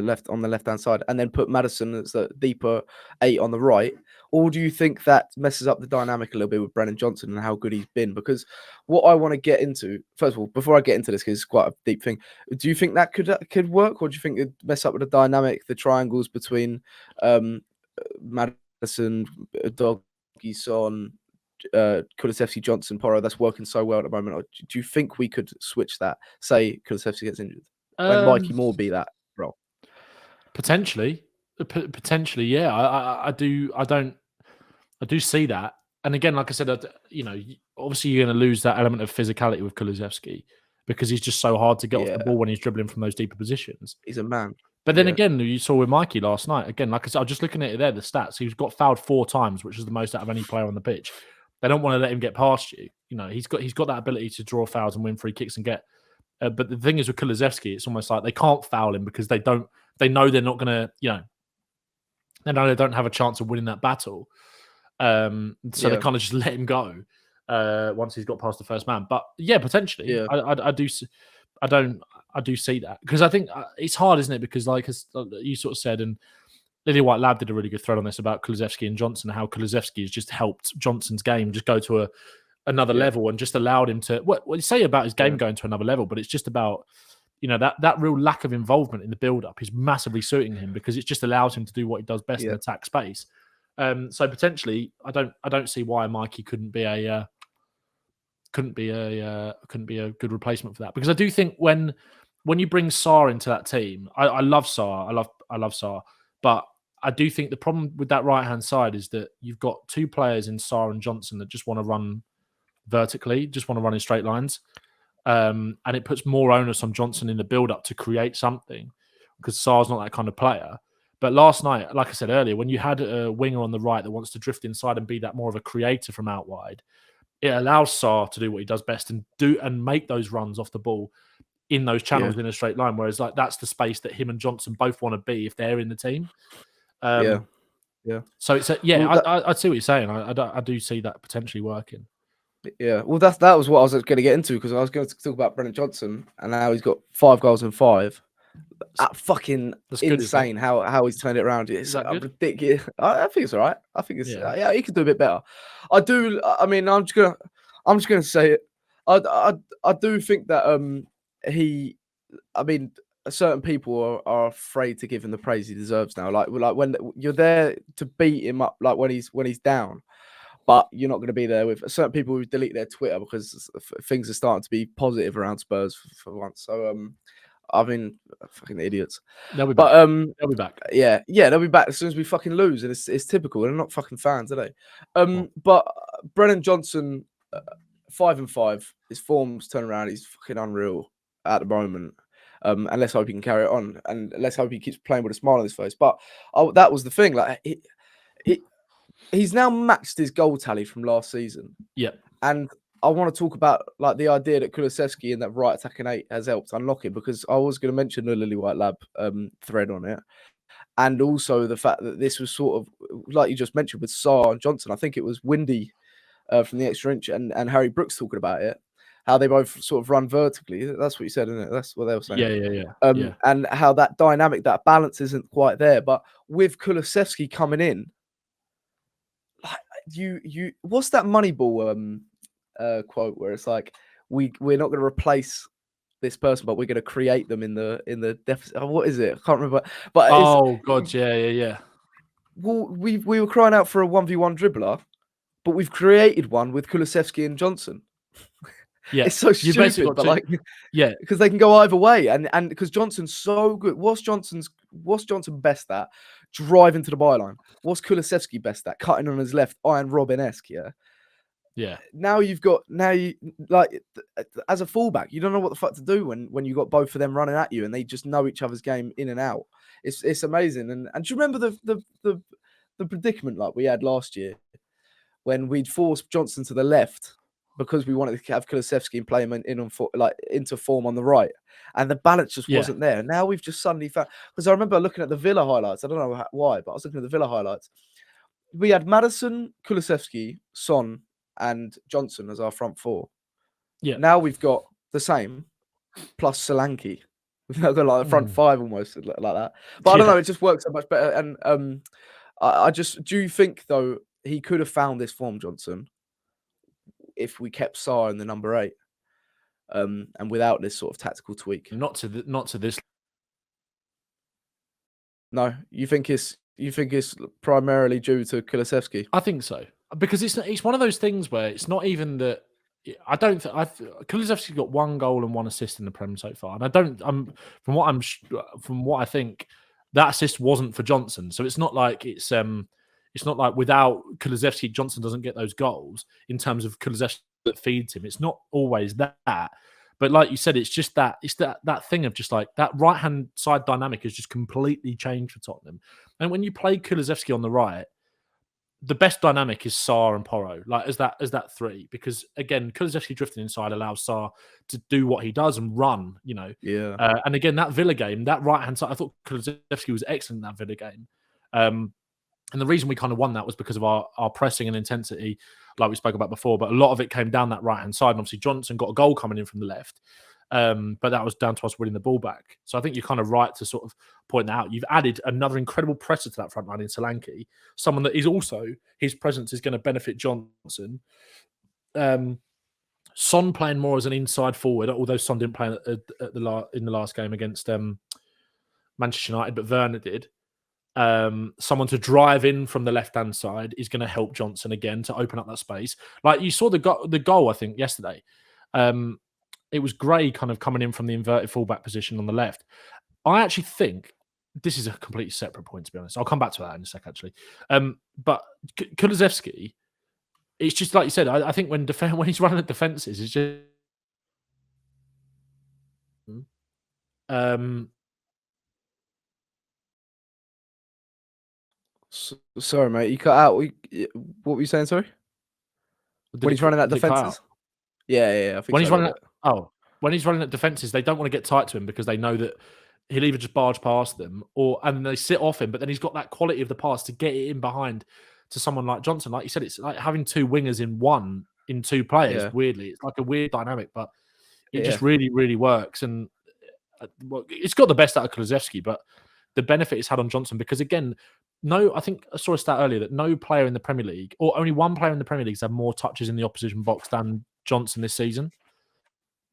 [SPEAKER 1] left, on the left hand side, and then put Maddison as the deeper 8 on the right? Or do you think that messes up the dynamic a little bit with Brennan Johnson and how good he's been? Because what I want to get into, first of all, before I get into this, because it's quite a deep thing, do you think that could work, or do you think it'd mess up with the dynamic, the triangles between Maddison, Doggy, Son, Kulusevski, Johnson, Porro, that's working so well at the moment? Or do you think we could switch that? Say Kulusevski gets injured, when Mikey Moore be that role?
[SPEAKER 2] Potentially, yeah. I do see that. And again, like I said, obviously you're going to lose that element of physicality with Kulusevski because he's just so hard to get off the ball when he's dribbling from those deeper positions.
[SPEAKER 1] He's a man.
[SPEAKER 2] But then again, you saw with Mikey last night. Again, like I said, I'm just looking at it there, the stats. He's got fouled 4 times, which is the most out of any player on the pitch. They don't want to let him get past you. He's got that ability to draw fouls and win free kicks and get. But the thing is with Kulusevski, it's almost like they can't foul him because they know they're not going to. They know they don't have a chance of winning that battle. So they kind of just let him go once he's got past the first man. But yeah, potentially, I do see that, because I think it's hard, isn't it? Because like as you sort of said, and Lily White Lab did a really good thread on this about Kulusevski and Johnson, how Kulusevski has just helped Johnson's game just go to another level and just allowed him to. What you say about his game going to another level, but it's just about that real lack of involvement in the build-up is massively suiting him, because it just allows him to do what he does best in attack space. So potentially, I don't see why Mikey couldn't be a good replacement for that, because I do think when you bring Sarr into that team, I love Sarr, I love Sarr, but I do think the problem with that right hand side is that you've got 2 players in Sarr and Johnson that just want to run vertically, just want to run in straight lines. And it puts more onus on Johnson in the build-up to create something, because Sarr's not that kind of player. But last night, like I said earlier, when you had a winger on the right that wants to drift inside and be that more of a creator from out wide, it allows Sarr to do what he does best and make those runs off the ball in those channels in a straight line. Whereas like that's the space that him and Johnson both want to be if they're in the team. So it's I see what you're saying. I do see that potentially working.
[SPEAKER 1] Yeah, well, that was what I was going to get into, because I was going to talk about Brennan Johnson, and now he's got 5 goals and 5. That's fucking insane how he's turned it around. It's ridiculous. I think it's all right. I think it's he could do a bit better. I do. I mean, I'm just gonna say it. I do think that certain people are afraid to give him the praise he deserves now. Like when you're there to beat him up, like when he's down. But you're not going to be there with certain people who delete their Twitter because things are starting to be positive around Spurs for once. So I mean, fucking idiots.
[SPEAKER 2] They'll be
[SPEAKER 1] But
[SPEAKER 2] back. They'll be back.
[SPEAKER 1] yeah, they'll be back as soon as we fucking lose, and it's typical. They're not fucking fans, are they? But Brennan Johnson, 5-5. His form's turned around. He's fucking unreal at the moment. And let's hope he can carry it on, and let's hope he keeps playing with a smile on his face. But that was the thing. Like he's now matched his goal tally from last season.
[SPEAKER 2] Yeah,
[SPEAKER 1] and I want to talk about like the idea that Kulusevski in that right attacking 8 has helped unlock it, because I was going to mention the Lily White Lab thread on it, and also the fact that this was sort of like you just mentioned with Sarr and Johnson. I think it was Windy from the Extra Inch and Harry Brooks talking about it, how they both sort of run vertically. That's what you said, isn't it? That's what they were saying.
[SPEAKER 2] Yeah.
[SPEAKER 1] And how that dynamic, that balance isn't quite there. But with Kulusevski coming in, like you what's that Moneyball quote where it's like we're not going to replace this person, but we're going to create them in the deficit. Oh, what is it? I can't remember. But
[SPEAKER 2] God, yeah.
[SPEAKER 1] Well, we were crying out for a 1v1 dribbler, but we've created one with Kulusevski and Johnson.
[SPEAKER 2] Yeah,
[SPEAKER 1] it's so stupid, but because they can go either way, and because Johnson's so good. What's Johnson best at? Driving to the byline. What's Kulusevski best at? Cutting on his left, Iron Robin-esque, yeah.
[SPEAKER 2] Yeah.
[SPEAKER 1] Now you like as a fullback, you don't know what the fuck to do when you got both of them running at you, and they just know each other's game in and out. It's amazing. And do you remember the predicament like we had last year when we'd forced Johnson to the left because we wanted to have Kulusevski and play him into form on the right, and the balance just wasn't there. Now we've just suddenly found, because I remember looking at the Villa highlights. I don't know why, but I was looking at the Villa highlights. We had Maddison, Kulusevski, Son, and Johnson as our front four.
[SPEAKER 2] Yeah.
[SPEAKER 1] Now we've got the same plus Solanke. We've now got like a front five almost like that. But I don't know. It just works so much better. And do you think though he could have found this form, Johnson, if we kept Sarr in the number 8, and without this sort of tactical tweak?
[SPEAKER 2] Not to this.
[SPEAKER 1] No, you think it's primarily due to Kulusevski?
[SPEAKER 2] I think so, because it's one of those things where it's not even that. I don't think Kulusevski's got 1 goal and 1 assist in the Prem so far, and from what I think, that assist wasn't for Johnson. So it's not like it's not like without Kulusevski, Johnson doesn't get those goals in terms of Kulusevski that feeds him. It's not always that. But like you said, it's just that thing of just like that right-hand side dynamic has just completely changed for Tottenham. And when you play Kulusevski on the right, the best dynamic is Sarr and Porro, like as that 3, because again, Kulusevski drifting inside allows Sarr to do what he does and run, you know.
[SPEAKER 1] Yeah.
[SPEAKER 2] And again, that Villa game, that right-hand side, I thought Kulusevski was excellent in that Villa game. And the reason we kind of won that was because of our pressing and intensity, like we spoke about before. But a lot of it came down that right-hand side. And obviously, Johnson got a goal coming in from the left. But that was down to us winning the ball back. So I think you're kind of right to sort of point that out. You've added another incredible presser to that front line in Solanke, someone that is also, his presence is going to benefit Johnson. Son playing more as an inside forward, although Son didn't play in the last game against Manchester United, but Werner did. Someone to drive in from the left-hand side is going to help Johnson again to open up that space. Like you saw the goal, I think, yesterday. It was Gray kind of coming in from the inverted fullback position on the left. I actually think this is a completely separate point, to be honest. I'll come back to that in a sec, actually. But Kulusevski, it's just like you said. I think when he's running at defences, it's just
[SPEAKER 1] Sorry, mate. You cut out. What were you saying? Sorry. When he's running at defences. Yeah. I think
[SPEAKER 2] when he's running at defences, they don't want to get tight to him because they know that he'll either just barge past them and they sit off him. But then he's got that quality of the pass to get it in behind to someone like Johnson. Like you said, it's like having 2 wingers in 2 players. Yeah. Weirdly, it's like a weird dynamic, but it just really, really works. And it's got the best out of Kulusevski, but the benefit it's had on Johnson because again. I think I saw a stat earlier that no player in the Premier League, or only 1 player in the Premier League, has had more touches in the opposition box than Johnson this season.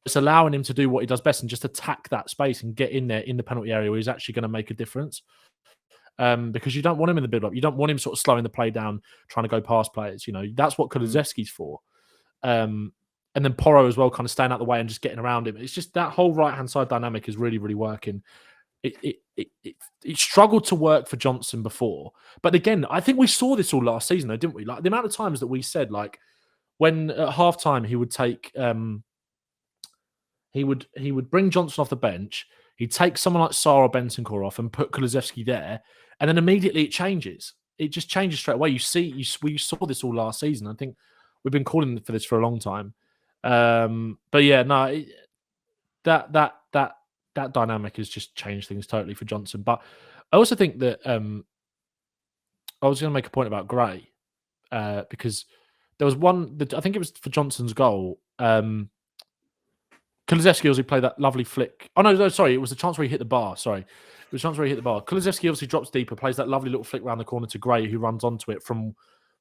[SPEAKER 2] It's allowing him to do what he does best and just attack that space and get in there in the penalty area where he's actually going to make a difference. Because you don't want him in the build-up. You don't want him sort of slowing the play down, trying to go past players. You know, that's what Kulusevski's for. and then Porro as well, kind of staying out the way and just getting around him. It's just that whole right-hand side dynamic is really, really working. It struggled to work for Johnson before. But again, I think we saw this all last season, though, didn't we? Like the amount of times that we said, like, when at halftime he would take he would bring Johnson off the bench, he'd take someone like Sarr or Bentancur off and put Kulusevski there, and then immediately it changes. It just changes straight away. We saw this all last season. I think we've been calling for this for a long time. But yeah, no, that dynamic has just changed things totally for Johnson. But I also think that I was going to make a point about Gray because there was one that I think it was for Johnson's goal. Kulusevski obviously played that lovely flick. Oh, no, sorry. It was the chance where he hit the bar. Sorry. It was the chance where he hit the bar. Kulusevski obviously drops deeper, plays that lovely little flick around the corner to Gray, who runs onto it from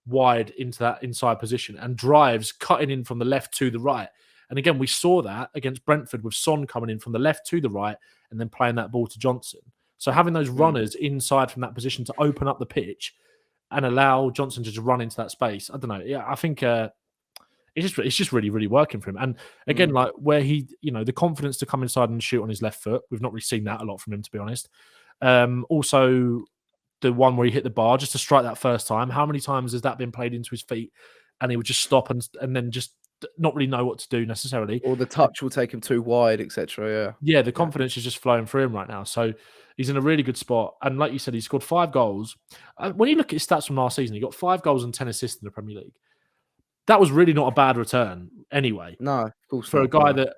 [SPEAKER 2] wide into that inside position and drives, cutting in from the left to the right. And again, we saw that against Brentford with Son coming in from the left to the right and then playing that ball to Johnson. So having those runners inside from that position to open up the pitch and allow Johnson to just run into that space. I don't know. Yeah, I think it's just really, really working for him. And again, like where he, the confidence to come inside and shoot on his left foot. We've not really seen that a lot from him, to be honest. Also, the one where he hit the bar just to strike that first time. How many times has that been played into his feet and he would just stop and then just not really know what to do necessarily?
[SPEAKER 1] Or the touch will take him too wide, etc.
[SPEAKER 2] Yeah, the confidence is just flowing through him right now. So he's in a really good spot. And like you said, he scored 5 goals. When you look at his stats from last season, he got 5 goals and 10 assists in the Premier League. That was really not a bad return anyway.
[SPEAKER 1] No, of course
[SPEAKER 2] for a guy that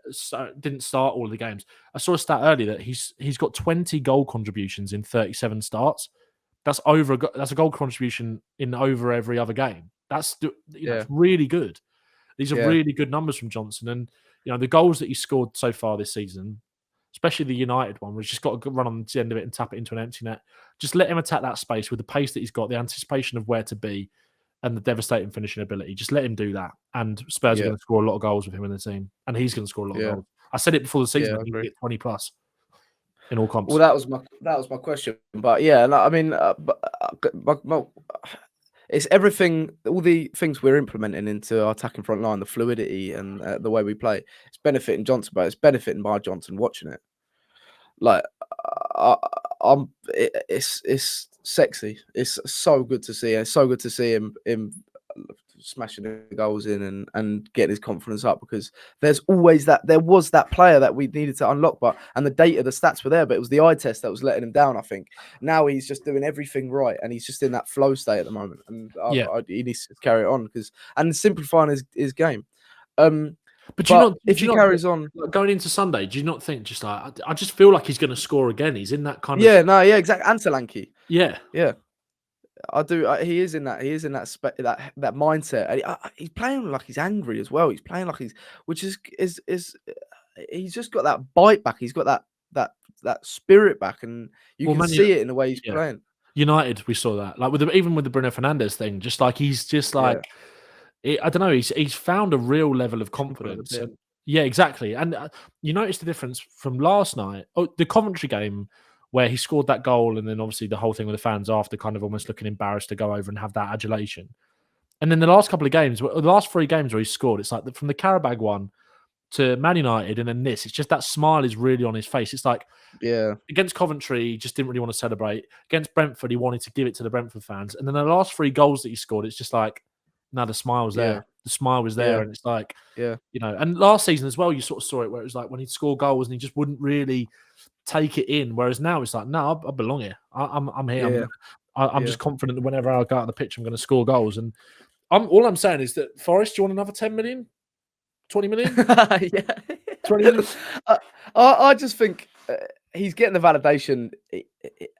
[SPEAKER 2] didn't start all of the games. I saw a stat earlier that he's got 20 goal contributions in 37 starts. That's a goal contribution in over every other game. That's really good. These are really good numbers from Johnson. And the goals that he scored so far this season, especially the United one, where he's just got to run on the end of it and tap it into an empty net. Just let him attack that space with the pace that he's got, the anticipation of where to be, and the devastating finishing ability. Just let him do that. And Spurs are going to score a lot of goals with him in the team. And he's going to score a lot of goals. I said it before the season, he'd get 20 plus in all comps.
[SPEAKER 1] Well, that was my question. But yeah, I mean, it's everything, all the things we're implementing into our attacking front line, the fluidity and the way we play. It's benefiting Johnson, but it's benefiting my Johnson watching it. Like, it's sexy. It's so good to see. It's so good to see him smashing the goals in and getting his confidence up, because there was that player that we needed to unlock, and the data, the stats were there, but it was the eye test that was letting him down, I think. Now he's just doing everything right, and he's just in that flow state at the moment, and he needs to carry it on and simplifying his game. But if he carries on
[SPEAKER 2] going into Sunday, do you not think just like I just feel like he's going to score again? He's in that kind
[SPEAKER 1] of exactly. And Solanke.
[SPEAKER 2] Yeah.
[SPEAKER 1] I do. He is in that. He is in that that mindset. And he's playing like he's angry as well. He's playing like he's just got that bite back. He's got that spirit back, and you can see it in the way he's playing.
[SPEAKER 2] United, we saw that, like even with the Bruno Fernandes thing, just like he's just like. I don't know. He's found a real level of confidence. Yeah, exactly. And you notice the difference from last night. Oh, the Coventry game where he scored that goal, and then obviously the whole thing with the fans after, kind of almost looking embarrassed to go over and have that adulation. And then the last couple of games, the last 3 games where he scored, it's like from the Qarabag one to Man United, and then this. It's just that smile is really on his face. It's like against Coventry, he just didn't really want to celebrate. Against Brentford, he wanted to give it to the Brentford fans. And then the last 3 goals that he scored, it's just like. Now the smile was there. The smile was there, and it's like, And last season as well, you sort of saw it where it was like when he'd score goals and he just wouldn't really take it in. Whereas now it's like, no, I belong here. I'm here. I'm just confident that whenever I go out on the pitch, I'm going to score goals. And all I'm saying is that Forest, do you want another 10 million, 20 million? 20 million.
[SPEAKER 1] I just think he's getting the validation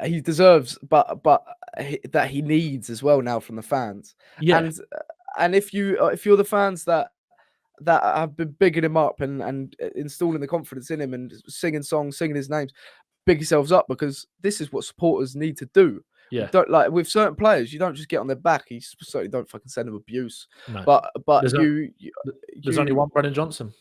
[SPEAKER 1] he deserves, but that he needs as well now from the fans. And if you're the fans that have been bigging him up and installing the confidence in him and singing songs, singing his names, big yourselves up, because this is what supporters need to do.
[SPEAKER 2] Yeah.
[SPEAKER 1] Don't, like with certain players, you don't just get on their back. You certainly don't fucking send them abuse.
[SPEAKER 2] No.
[SPEAKER 1] But
[SPEAKER 2] there's only one Brennan Johnson.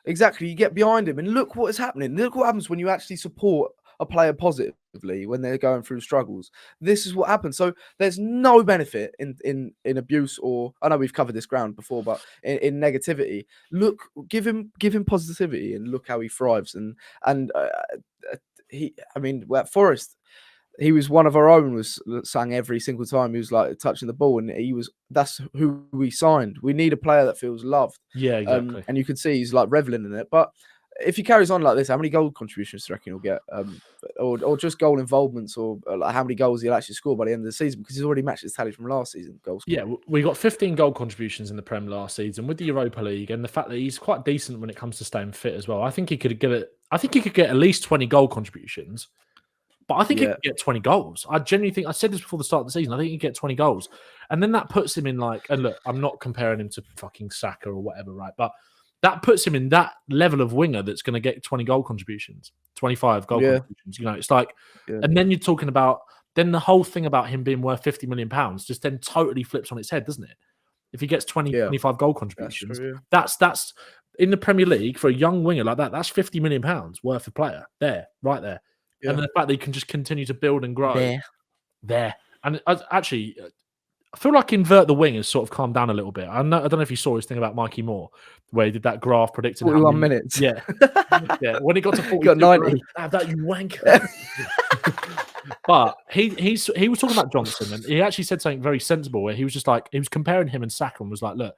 [SPEAKER 1] Exactly. You get behind him and look what is happening. Look what happens when you actually support a player positively when they're going through struggles. This is what happens. So there's no benefit in abuse, or I know we've covered this ground before, but in negativity. Look, give him positivity and look how he thrives. And at Forest, he was one of our own, was sang every single time he was like touching the ball, and that's who we signed. We need a player that feels loved.
[SPEAKER 2] Yeah, exactly.
[SPEAKER 1] And you can see he's like reveling in it. But if he carries on like this, how many goal contributions do you reckon he'll get? Or just goal involvements, or like how many goals he'll actually score by the end of the season? Because he's already matched his tally from last season. Goals.
[SPEAKER 2] Yeah, we got 15 goal contributions in the Prem last season with the Europa League, and the fact that he's quite decent when it comes to staying fit as well. I think he could get at least 20 goal contributions. But I think he could get 20 goals. I genuinely think, I said this before the start of the season, I think he could get 20 goals. And then that puts him in and look, I'm not comparing him to fucking Saka or whatever, right? But that puts him in that level of winger that's going to get 20 goal contributions, 25 goal contributions. It's like, and then you're talking about, then the whole thing about him being worth £50 million just then totally flips on its head, doesn't it? If he gets 25 goal contributions, that's in the Premier League for a young winger like that, that's £50 million worth of player right there. Yeah. And the fact that he can just continue to build and grow there. And I feel like Invert the Wing has sort of calmed down a little bit. I don't know if you saw his thing about Mikey Moore, where he did that graph predicting
[SPEAKER 1] 41 minutes.
[SPEAKER 2] Yeah. Yeah. When he got to 40,
[SPEAKER 1] got 90.
[SPEAKER 2] Have that, you wank. But he was talking about Johnson, and he actually said something very sensible where he was just like, he was comparing him and Saka and was like, look,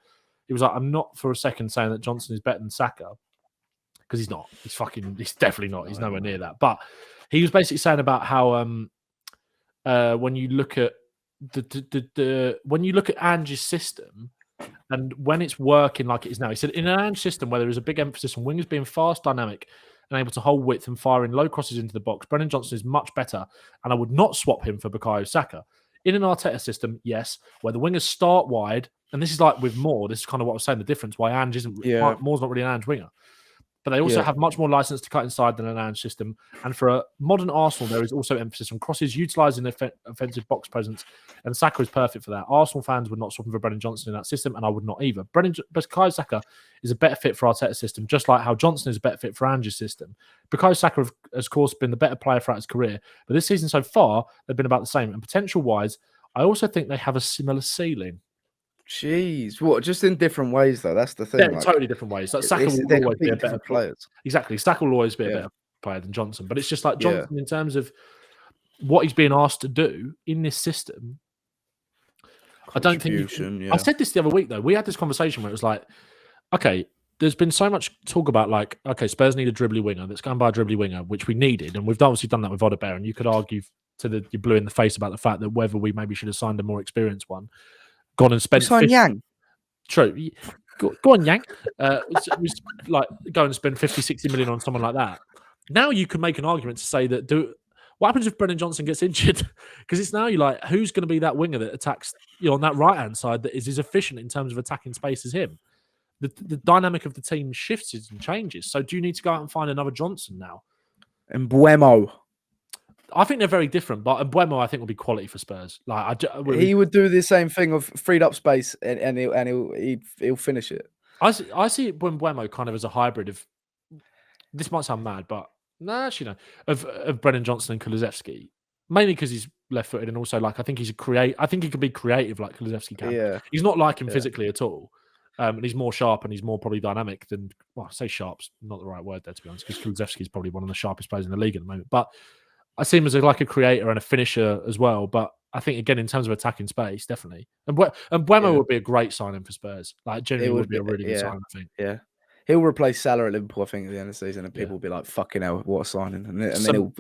[SPEAKER 2] he was like, I'm not for a second saying that Johnson is better than Saka, because he's not. He's definitely not. He's nowhere near that. But he was basically saying about how when you look at when you look at Ange's system and when it's working like it is now, he said in an Ange system where there is a big emphasis on wingers being fast, dynamic, and able to hold width and firing low crosses into the box, Brennan Johnson is much better, and I would not swap him for Bukayo Saka. In an Arteta system, yes, where the wingers start wide, and this is like with Moore, this is kind of what I was saying, the difference why Ange isn't, Moore's not really an Ange winger. But they also have much more license to cut inside than an Ange system. And for a modern Arsenal, there is also emphasis on crosses, utilising offensive box presence. And Saka is perfect for that. Arsenal fans would not swap him for Brennan Johnson in that system, and I would not either. Bukayo Saka is a better fit for Arteta's system, just like how Johnson is a better fit for Ange's system. Bukayo Saka has, of course, been the better player throughout his career. But this season so far, they've been about the same. And potential-wise, I also think they have a similar ceiling.
[SPEAKER 1] Jeez, what? Just in different ways, though. That's the thing.
[SPEAKER 2] Yeah, totally different ways. Like Saka will always be a better player. Exactly, Saka will always be a better player than Johnson. But it's just like Johnson in terms of what he's being asked to do in this system. I don't think. I said this the other week though. We had this conversation where it was like, okay, there's been so much talk about like, okay, Spurs need a dribbly winger. Let's go and buy a dribbly winger, which we needed, and we've obviously done that with Odebear. And you could argue to your blue in the face about the fact that whether we maybe should have signed a more experienced one. Gone and spent
[SPEAKER 1] Yang.
[SPEAKER 2] True. Go on, Yang. Was like go and spend 50, 60 million on someone like that. Now you can make an argument to say that what happens if Brennan Johnson gets injured? Because it's now you're like, who's going to be that winger that attacks on that right hand side that is as efficient in terms of attacking space as him? The dynamic of the team shifts and changes. So do you need to go out and find another Johnson now?
[SPEAKER 1] And Buemo.
[SPEAKER 2] I think they're very different, but Buemo I think will be quality for Spurs. Like
[SPEAKER 1] he would do the same thing of freed up space, and he'll finish it.
[SPEAKER 2] I see Buemo kind of as a hybrid of. This might sound mad, but no, actually no. Of Brennan Johnson and Kulusevski, mainly because he's left-footed, and also like I think he's I think he can be creative like Kulusevski can.
[SPEAKER 1] Yeah.
[SPEAKER 2] He's not like him physically at all. And he's more sharp and he's more probably dynamic than. Well, I say sharp's not the right word there to be honest, because Kulusevski is probably one of the sharpest players in the league at the moment, but. I see him as like a creator and a finisher as well, but I think again in terms of attacking space, definitely. And Buemo would be a great signing for Spurs. Like genuinely would be a really good signing, I think.
[SPEAKER 1] Yeah, he'll replace Salah at Liverpool, I think, at the end of the season, and people will be like, "Fucking hell, what a signing!" And then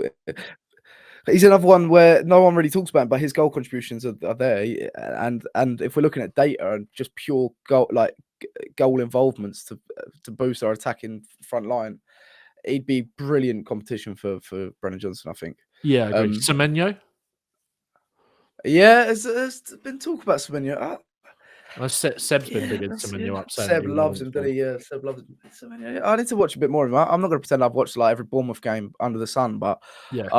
[SPEAKER 1] he's another one where no one really talks about him, but his goal contributions are there. And if we're looking at data and just pure goal involvements to boost our attacking front line. He'd be brilliant competition for Brennan Johnson, I think.
[SPEAKER 2] Yeah, I agree. Semenyo?
[SPEAKER 1] Yeah, there's been talk about Semenyo.
[SPEAKER 2] Seb's been big in Semenyo up.
[SPEAKER 1] Seb loves him, doesn't he? Yeah, Seb loves Semenyo. I need to watch a bit more of him. I'm not going to pretend I've watched like every Bournemouth game under the sun, but every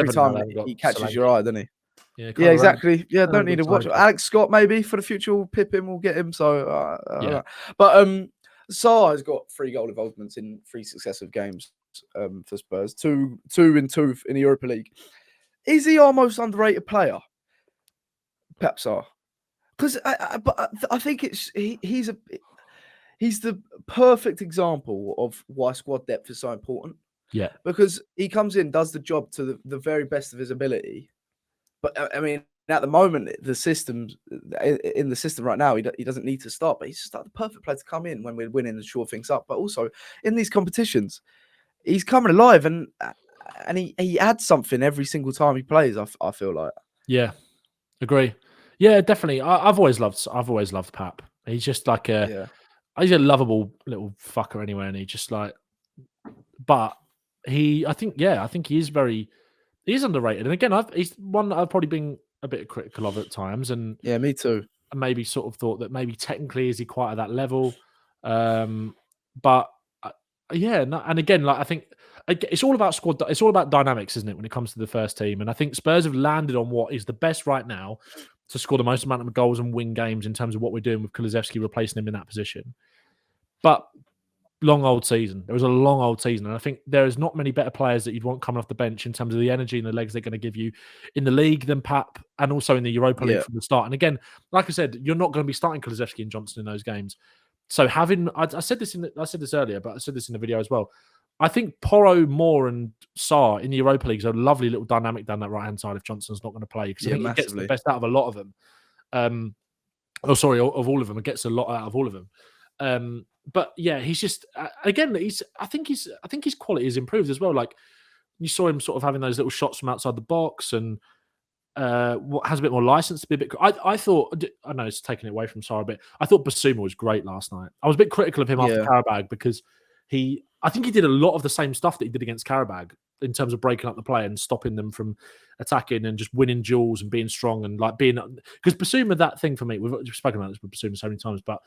[SPEAKER 1] time he catches your eye, doesn't he? Yeah, exactly. Yeah, don't need to watch. Alex Scott, maybe, for the future, we'll pip him, we'll get him. So, But Sarr has got 3 goal involvements in 3 successive games. for Spurs, 2-2 in the Europa League. Is he our most underrated player? Pep Sarr. Because I think he's the perfect example of why squad depth is so important.
[SPEAKER 2] Yeah.
[SPEAKER 1] Because he comes in, does the job to the very best of his ability. But I mean, at the moment, in the system right now, he doesn't need to start, but he's just like the perfect player to come in when we're winning and shore things up. But also in these competitions, he's coming alive and he adds something every single time he plays. I feel like.
[SPEAKER 2] Yeah, agree. Yeah, definitely. I've always loved Pap. He's just like he's a lovable little fucker anyway, and he just like. But I think he is he's underrated. And again, he's one that I've probably been a bit critical of at times, and
[SPEAKER 1] yeah, me too.
[SPEAKER 2] Maybe sort of thought that maybe technically is he quite at that level, but yeah, no, and again, like I think it's all about squad. It's all about dynamics, isn't it? When it comes to the first team, and I think Spurs have landed on what is the best right now to score the most amount of goals and win games in terms of what we're doing with Kulusevski replacing him in that position. But long old season. There was a long old season, and I think there is not many better players that you'd want coming off the bench in terms of the energy and the legs they're going to give you in the league than Pap, and also in the Europa League from the start. And again, like I said, you're not going to be starting Kulusevski and Johnson in those games. So having, I said this earlier, but I said this in the video as well. I think Porro, Moore, and Sarr in the Europa League is a lovely little dynamic down that right hand side if Johnson's not going to play, because I think he gets the best out of a lot of them. Of all of them, it gets a lot out of all of them. But yeah, he's just again. I think his quality has improved as well. Like you saw him sort of having those little shots from outside the box, and has a bit more license to be a bit. I thought, I know it's taking it away from Sarr a bit. I thought Basuma was great last night. I was a bit critical of him after Karabag because I think he did a lot of the same stuff that he did against Karabag in terms of breaking up the play and stopping them from attacking and just winning duels and being strong and like being, because Basuma, that thing for me, we've spoken about this with Basuma so many times, but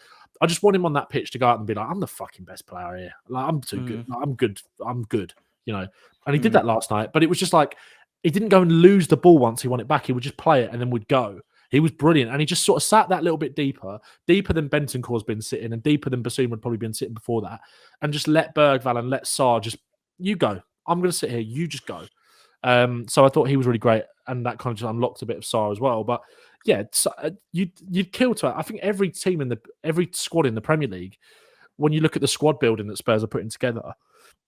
[SPEAKER 2] I just want him on that pitch to go out and be like, I'm the fucking best player here. Like I'm too good. Like, I'm good, you know. And he did that last night, but it was just like, he didn't go and lose the ball once he won it back. He would just play it and then would go. He was brilliant. And he just sort of sat that little bit deeper than Bentancur's been sitting and deeper than Basuma had probably been sitting before that. And just let Bergvall and let Sarr just, you go. I'm going to sit here. You just go. So I thought he was really great. And that kind of just unlocked a bit of Sarr as well. But yeah, you'd kill to it. I think every squad in the Premier League, when you look at the squad building that Spurs are putting together,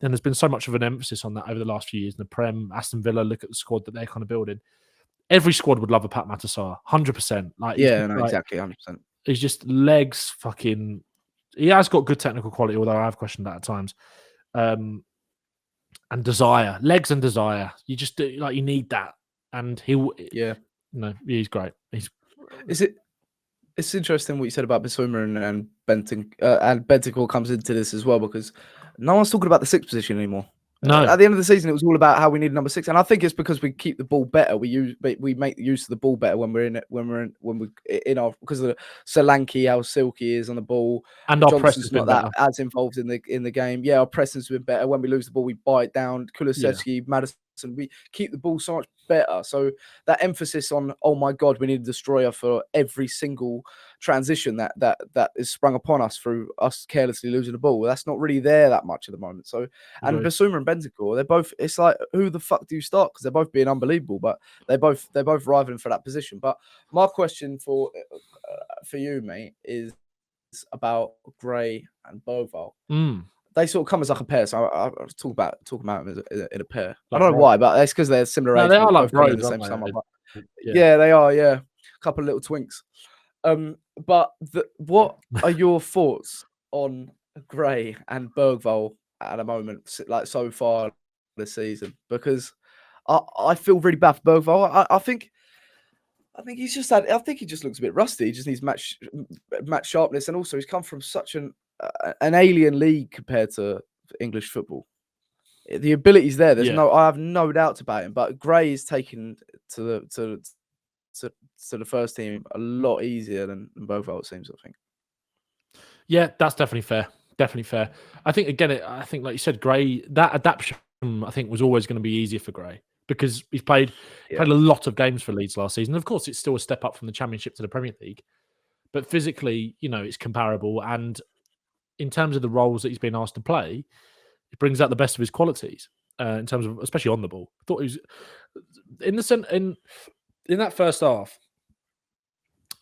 [SPEAKER 2] and there's been so much of an emphasis on that over the last few years in the Prem. Aston Villa, look at the squad that they're kind of building. Every squad would love a Pat Matasar, 100%. Like,
[SPEAKER 1] exactly, 100%.
[SPEAKER 2] He's just legs, fucking. He has got good technical quality, although I have questioned that at times. And desire, legs and desire. You just do, like, you need that, and he's great.
[SPEAKER 1] It's interesting what you said about Basuma and Bentancur comes into this as well, because no one's talking about the sixth position anymore.
[SPEAKER 2] No,
[SPEAKER 1] at the end of the season, it was all about how we need number 6, and I think it's because we keep the ball better. We make use of the ball better when we're in it. Because of the Solanke, how silky he is on the ball,
[SPEAKER 2] and our press has been
[SPEAKER 1] not
[SPEAKER 2] better.
[SPEAKER 1] that as involved in the game. Yeah, our pressing's been better. When we lose the ball, we bite down. Kulusevski, Maddison, we keep the ball so much better. So that emphasis on, oh my God, we need a destroyer for every single transition that is sprung upon us through us carelessly losing the ball. That's not really there that much at the moment. So, and Basuma and Bentancur, they're both, it's like, who the fuck do you start? Because they're both being unbelievable, but they're both rivaling for that position. But my question for you, mate, is about Gray and Bowman. They sort of come as like a pair, so I'll talk about them in a pair. Like, I don't know why, but it's because they're similar age.
[SPEAKER 2] They are like bros,
[SPEAKER 1] in the same summer.
[SPEAKER 2] Yeah,
[SPEAKER 1] they are. Yeah, a couple of little twinks. But what are your thoughts on Gray and Bergvall at the moment, like so far this season? Because I feel really bad for Bergvall. I think he's just I think he just looks a bit rusty. He just needs match sharpness, and also he's come from such an alien league compared to English football. The ability's there. I have no doubts about him. But Gray is taken to the first team a lot easier than both of it seems, I think.
[SPEAKER 2] Yeah, that's definitely fair. Definitely fair. I think again, I think like you said, Gray, that adaptation I think was always going to be easier for Gray because he's played a lot of games for Leeds last season. Of course, it's still a step up from the Championship to the Premier League, but physically, it's comparable. And in terms of the roles that he's been asked to play, It brings out the best of his qualities in terms of, especially on the ball. I thought he was in that first half.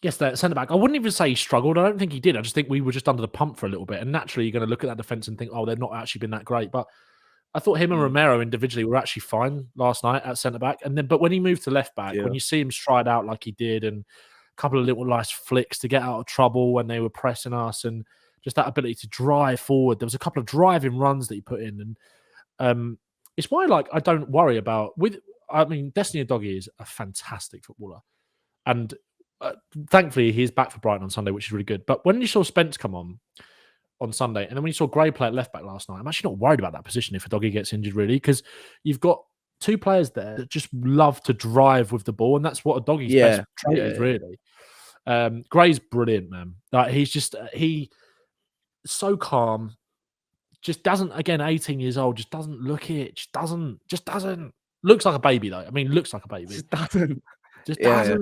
[SPEAKER 2] Yes, that centre back. I wouldn't even say he struggled. I don't think he did. I just think we were just under the pump for a little bit. And naturally, you're going to look at that defence and think, oh, they've not actually been that great. But I thought him and Romero individually were actually fine last night at centre back. But when he moved to left back, when you see him stride out like he did, and a couple of little nice flicks to get out of trouble when they were pressing us, and just that ability to drive forward. There was a couple of driving runs that he put in, and it's why I don't worry about Destiny Udogie is a fantastic footballer, and thankfully he's back for Brighton on Sunday, which is really good. But when you saw Spence come on Sunday, and then when you saw Gray play at left back last night, I'm actually not worried about that position if Udogie gets injured, really, because you've got two players there that just love to drive with the ball, and that's what Udogie's best trait is, really. Gray's brilliant, man. He's so calm. Just doesn't, again, 18 years old, just doesn't look it. Just doesn't. Looks like a baby, though. I mean, looks like a baby.
[SPEAKER 1] Just doesn't.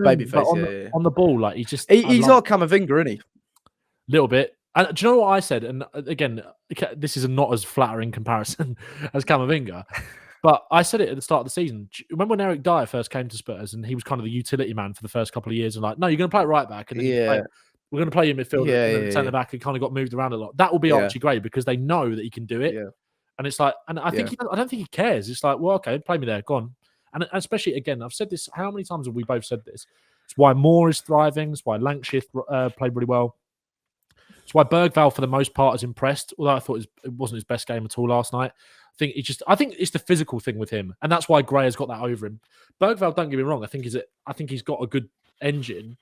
[SPEAKER 2] Baby face. On the ball, he's
[SPEAKER 1] our Camavinga, isn't he?
[SPEAKER 2] Little bit. And do you know what I said? And again, this is not as flattering comparison as Camavinga, but I said it at the start of the season. Remember when Eric Dyer first came to Spurs and he was kind of the utility man for the first couple of years, and no, you're going to play it right back, and then we're going to play you midfield, and then centre back, and kind of got moved around a lot. That will be Archie Gray, because they know that he can do it, and it's I don't think he cares. It's well, okay, play me there, go on. And especially, again, I've said this, how many times have we both said this? It's why Moore is thriving. It's why Langshift played really well. It's why Bergvall, for the most part, is impressed. Although I thought it wasn't his best game at all last night. I think it's the physical thing with him, and that's why Gray has got that over him. Bergvall, don't get me wrong, I think he's got a good engine.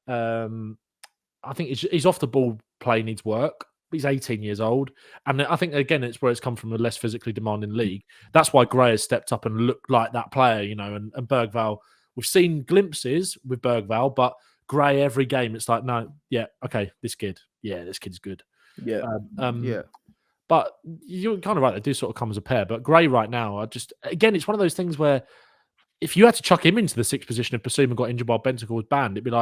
[SPEAKER 2] I think his off the ball play needs work. He's 18 years old, and I think, again, it's where it's come from a less physically demanding league. That's why Gray has stepped up and looked like that player, and Bergvall. We've seen glimpses with Bergvall, but Gray, every game, it's no, okay, this kid's good. But you're kind of right, they do sort of come as a pair. But Gray right now, again, it's one of those things where if you had to chuck him into the sixth position if Basuma got injured while Bentancur was banned, it'd be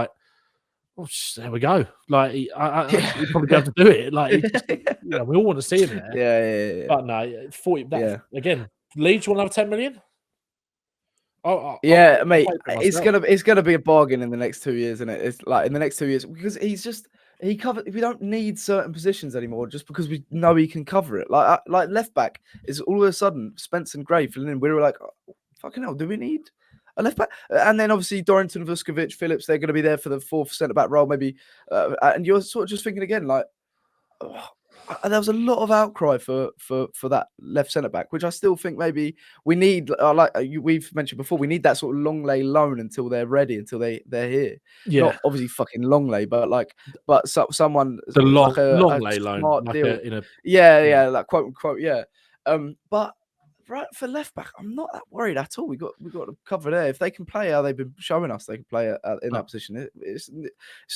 [SPEAKER 2] there we go. He'd probably be able to do it. We all want to see him there. But no, 40. Again, Leeds want another 10 million.
[SPEAKER 1] Mate, it's gonna be a bargain in the next 2 years, isn't it? It's in the next 2 years, because we don't need certain positions anymore just because we know he can cover it. Like left back is all of a sudden Spence and Gray filling in. We were oh, fucking hell, do we need a left back? And then obviously Dorrington, Vuskovic, Phillips, they're going to be there for the fourth centre back role, maybe. And you're sort of just thinking again, there was a lot of outcry for that left centre back, which I still think maybe we need. We've mentioned before, we need that sort of Longley loan until they're ready, until they're here. Yeah, not obviously fucking Longley, but someone
[SPEAKER 2] the Longley loan,
[SPEAKER 1] like quote unquote, but. Right, for left back, I'm not that worried at all. We got to cover there. If they can play how they've been showing us, they can play in that position. It's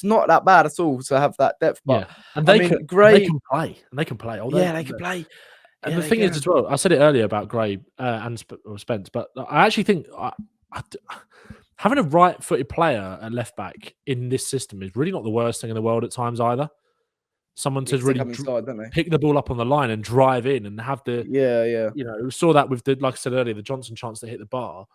[SPEAKER 1] not that bad at all to have that depth. But
[SPEAKER 2] and they can play. And they can play.
[SPEAKER 1] They can play.
[SPEAKER 2] And the thing is, as well, I said it earlier about Gray and Spence, but I actually think having a right-footed player at left back in this system is really not the worst thing in the world at times either. Someone to really pick the ball up on the line and drive in and have the we saw that with like I said earlier, the Johnson chance to hit the bar,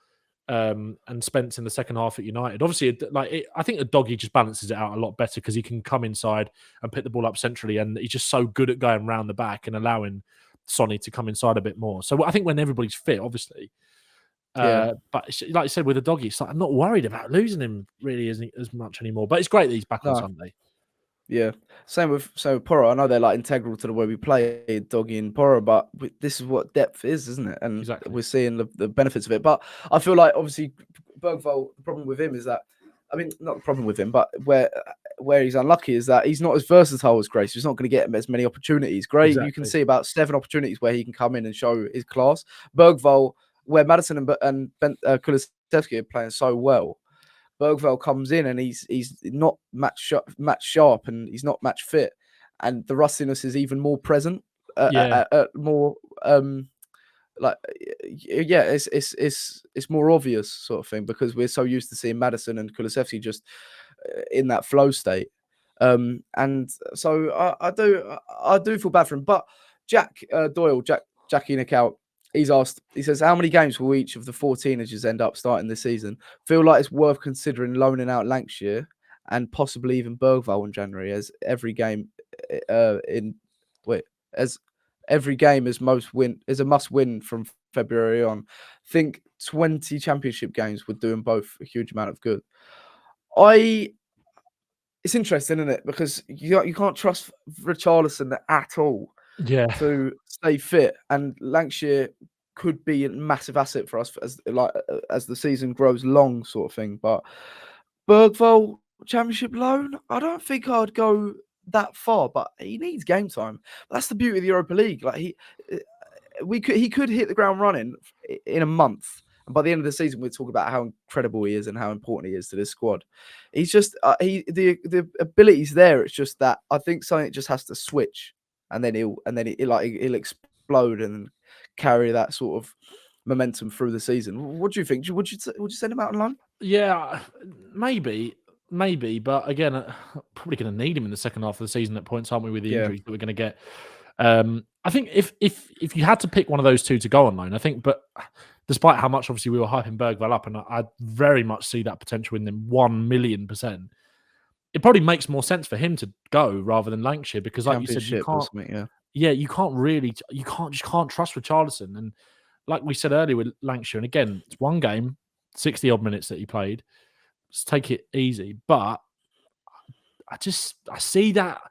[SPEAKER 2] and Spence in the second half at United. Obviously, I think Udogie just balances it out a lot better because he can come inside and pick the ball up centrally, and he's just so good at going round the back and allowing Sonny to come inside a bit more. So I think when everybody's fit, obviously. But like I said with Udogie, I'm not worried about losing him really as much anymore. But it's great that he's back on Sunday.
[SPEAKER 1] Yeah, same with Porro. I know they're integral to the way we play Udogie and Porro, but this is what depth is, isn't it? And we're seeing the benefits of it. But I feel like obviously Bergvall, the problem with him is that, not the problem with him, but where he's unlucky is that he's not as versatile as Grace. He's not going to get as many opportunities. Gray, you can see about 7 opportunities where he can come in and show his class. Bergvall, where Maddison and Kulusevski are playing so well, Bergvall comes in and he's not match sharp and he's not match fit, and the rustiness is even more present. More it's more obvious sort of thing because we're so used to seeing Maddison and Kulusevski just in that flow state. And so I do feel bad for him, but Jack Jackie Nickout. He's asked, he says, how many games will each of the 4 teenagers end up starting this season? Feel like it's worth considering loaning out Lancashire and possibly even Bergvall in January, as every game as every game is a must win from February on. Think 20 championship games would do them both a huge amount of good. It's interesting, isn't it? Because you can't trust Richarlison at all to stay fit, and Lancashire could be a massive asset for us as the season grows long, sort of thing. But Bergvall championship loan, I don't think I'd go that far, but he needs game time. That's the beauty of the Europa League. Like he could hit the ground running in a month, and by the end of the season, we'll talk about how incredible he is and how important he is to this squad. He's just the ability's there. It's just that I think something just has to switch, and then he'll explode and carry that sort of momentum through the season. What do you think? Would you send him out on loan?
[SPEAKER 2] Yeah, maybe, but again, probably going to need him in the second half of the season at points, aren't we? With the injuries that we're going to get. I think if you had to pick one of those two to go on loan, I think, but despite how much obviously we were hyping Bergvall up, and I very much see that potential in them 1,000,000%, it probably makes more sense for him to go rather than Lancashire, because like you said, you can't trust Richarlison. And like we said earlier with Lancashire, and again, it's one game, 60 odd minutes that he played. Just take it easy. But I see that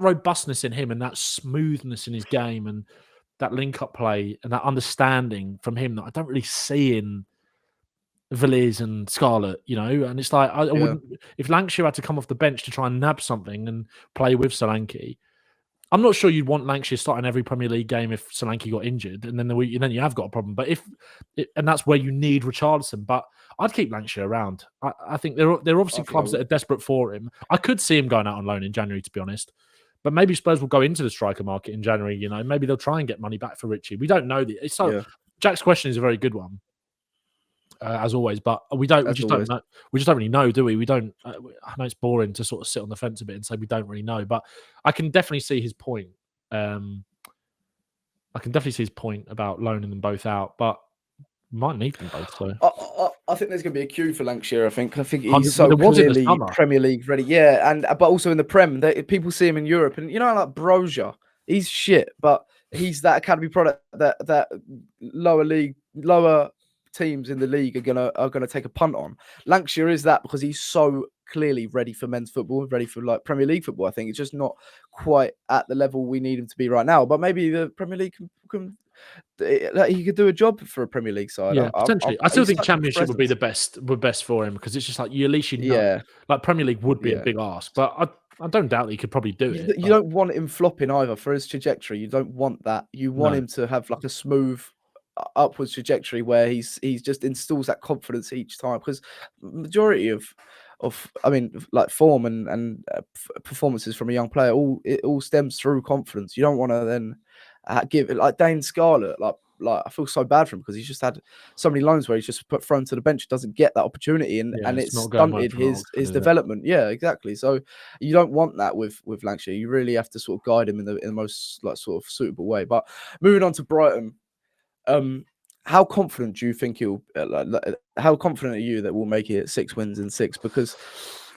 [SPEAKER 2] robustness in him and that smoothness in his game and that link-up play and that understanding from him that I don't really see in Villiers and Scarlett, and it's like I wouldn't, if Lancashire had to come off the bench to try and nab something and play with Solanke, I'm not sure you'd want Lancashire starting every Premier League game if Solanke got injured, and then you have got a problem. But and that's where you need Richarlison. But I'd keep Lancashire around. I think there are obviously clubs that are desperate for him. I could see him going out on loan in January, to be honest. But maybe Spurs will go into the striker market in January. Maybe they'll try and get money back for Richie. We don't know. Jack's question is a very good one, as always. But we just don't know. We just don't really know, do we? We don't. I know it's boring to sort of sit on the fence a bit and say we don't really know. But I can definitely see his point. I can definitely see his point about loaning them both out, but might need them both. So
[SPEAKER 1] I think there's going to be a queue for Lancashire. I think he's so clearly Premier League ready. Yeah, but also in the Prem, people see him in Europe, and like Brozier, he's shit, but he's that academy product that lower teams in the league are gonna take a punt on. Lancashire is that because he's so clearly ready for men's football, ready for like Premier League football. I think it's just not quite at the level we need him to be right now. But maybe the Premier League can he could do a job for a Premier League side.
[SPEAKER 2] Yeah, potentially. I still think Championship would be the best for him, because it's just like at least like Premier League would be a big ask, but I don't doubt that he could probably do it.
[SPEAKER 1] You don't want him flopping either for his trajectory. You don't want that. You want him to have like a smooth upwards trajectory where he's just installs that confidence each time, because majority of like form and performances from a young player, it all stems through confidence. You don't want to then give it like Dane Scarlett. Like I feel so bad for him because he's just had so many loans where he's just put thrown to the bench, doesn't get that opportunity, and it's stunted his development. Yeah, exactly. So you don't want that with Lancashire. You really have to sort of guide him in the most like sort of suitable way. But moving on to Brighton. How confident do you think how confident are you that we'll make it 6 wins in 6? Because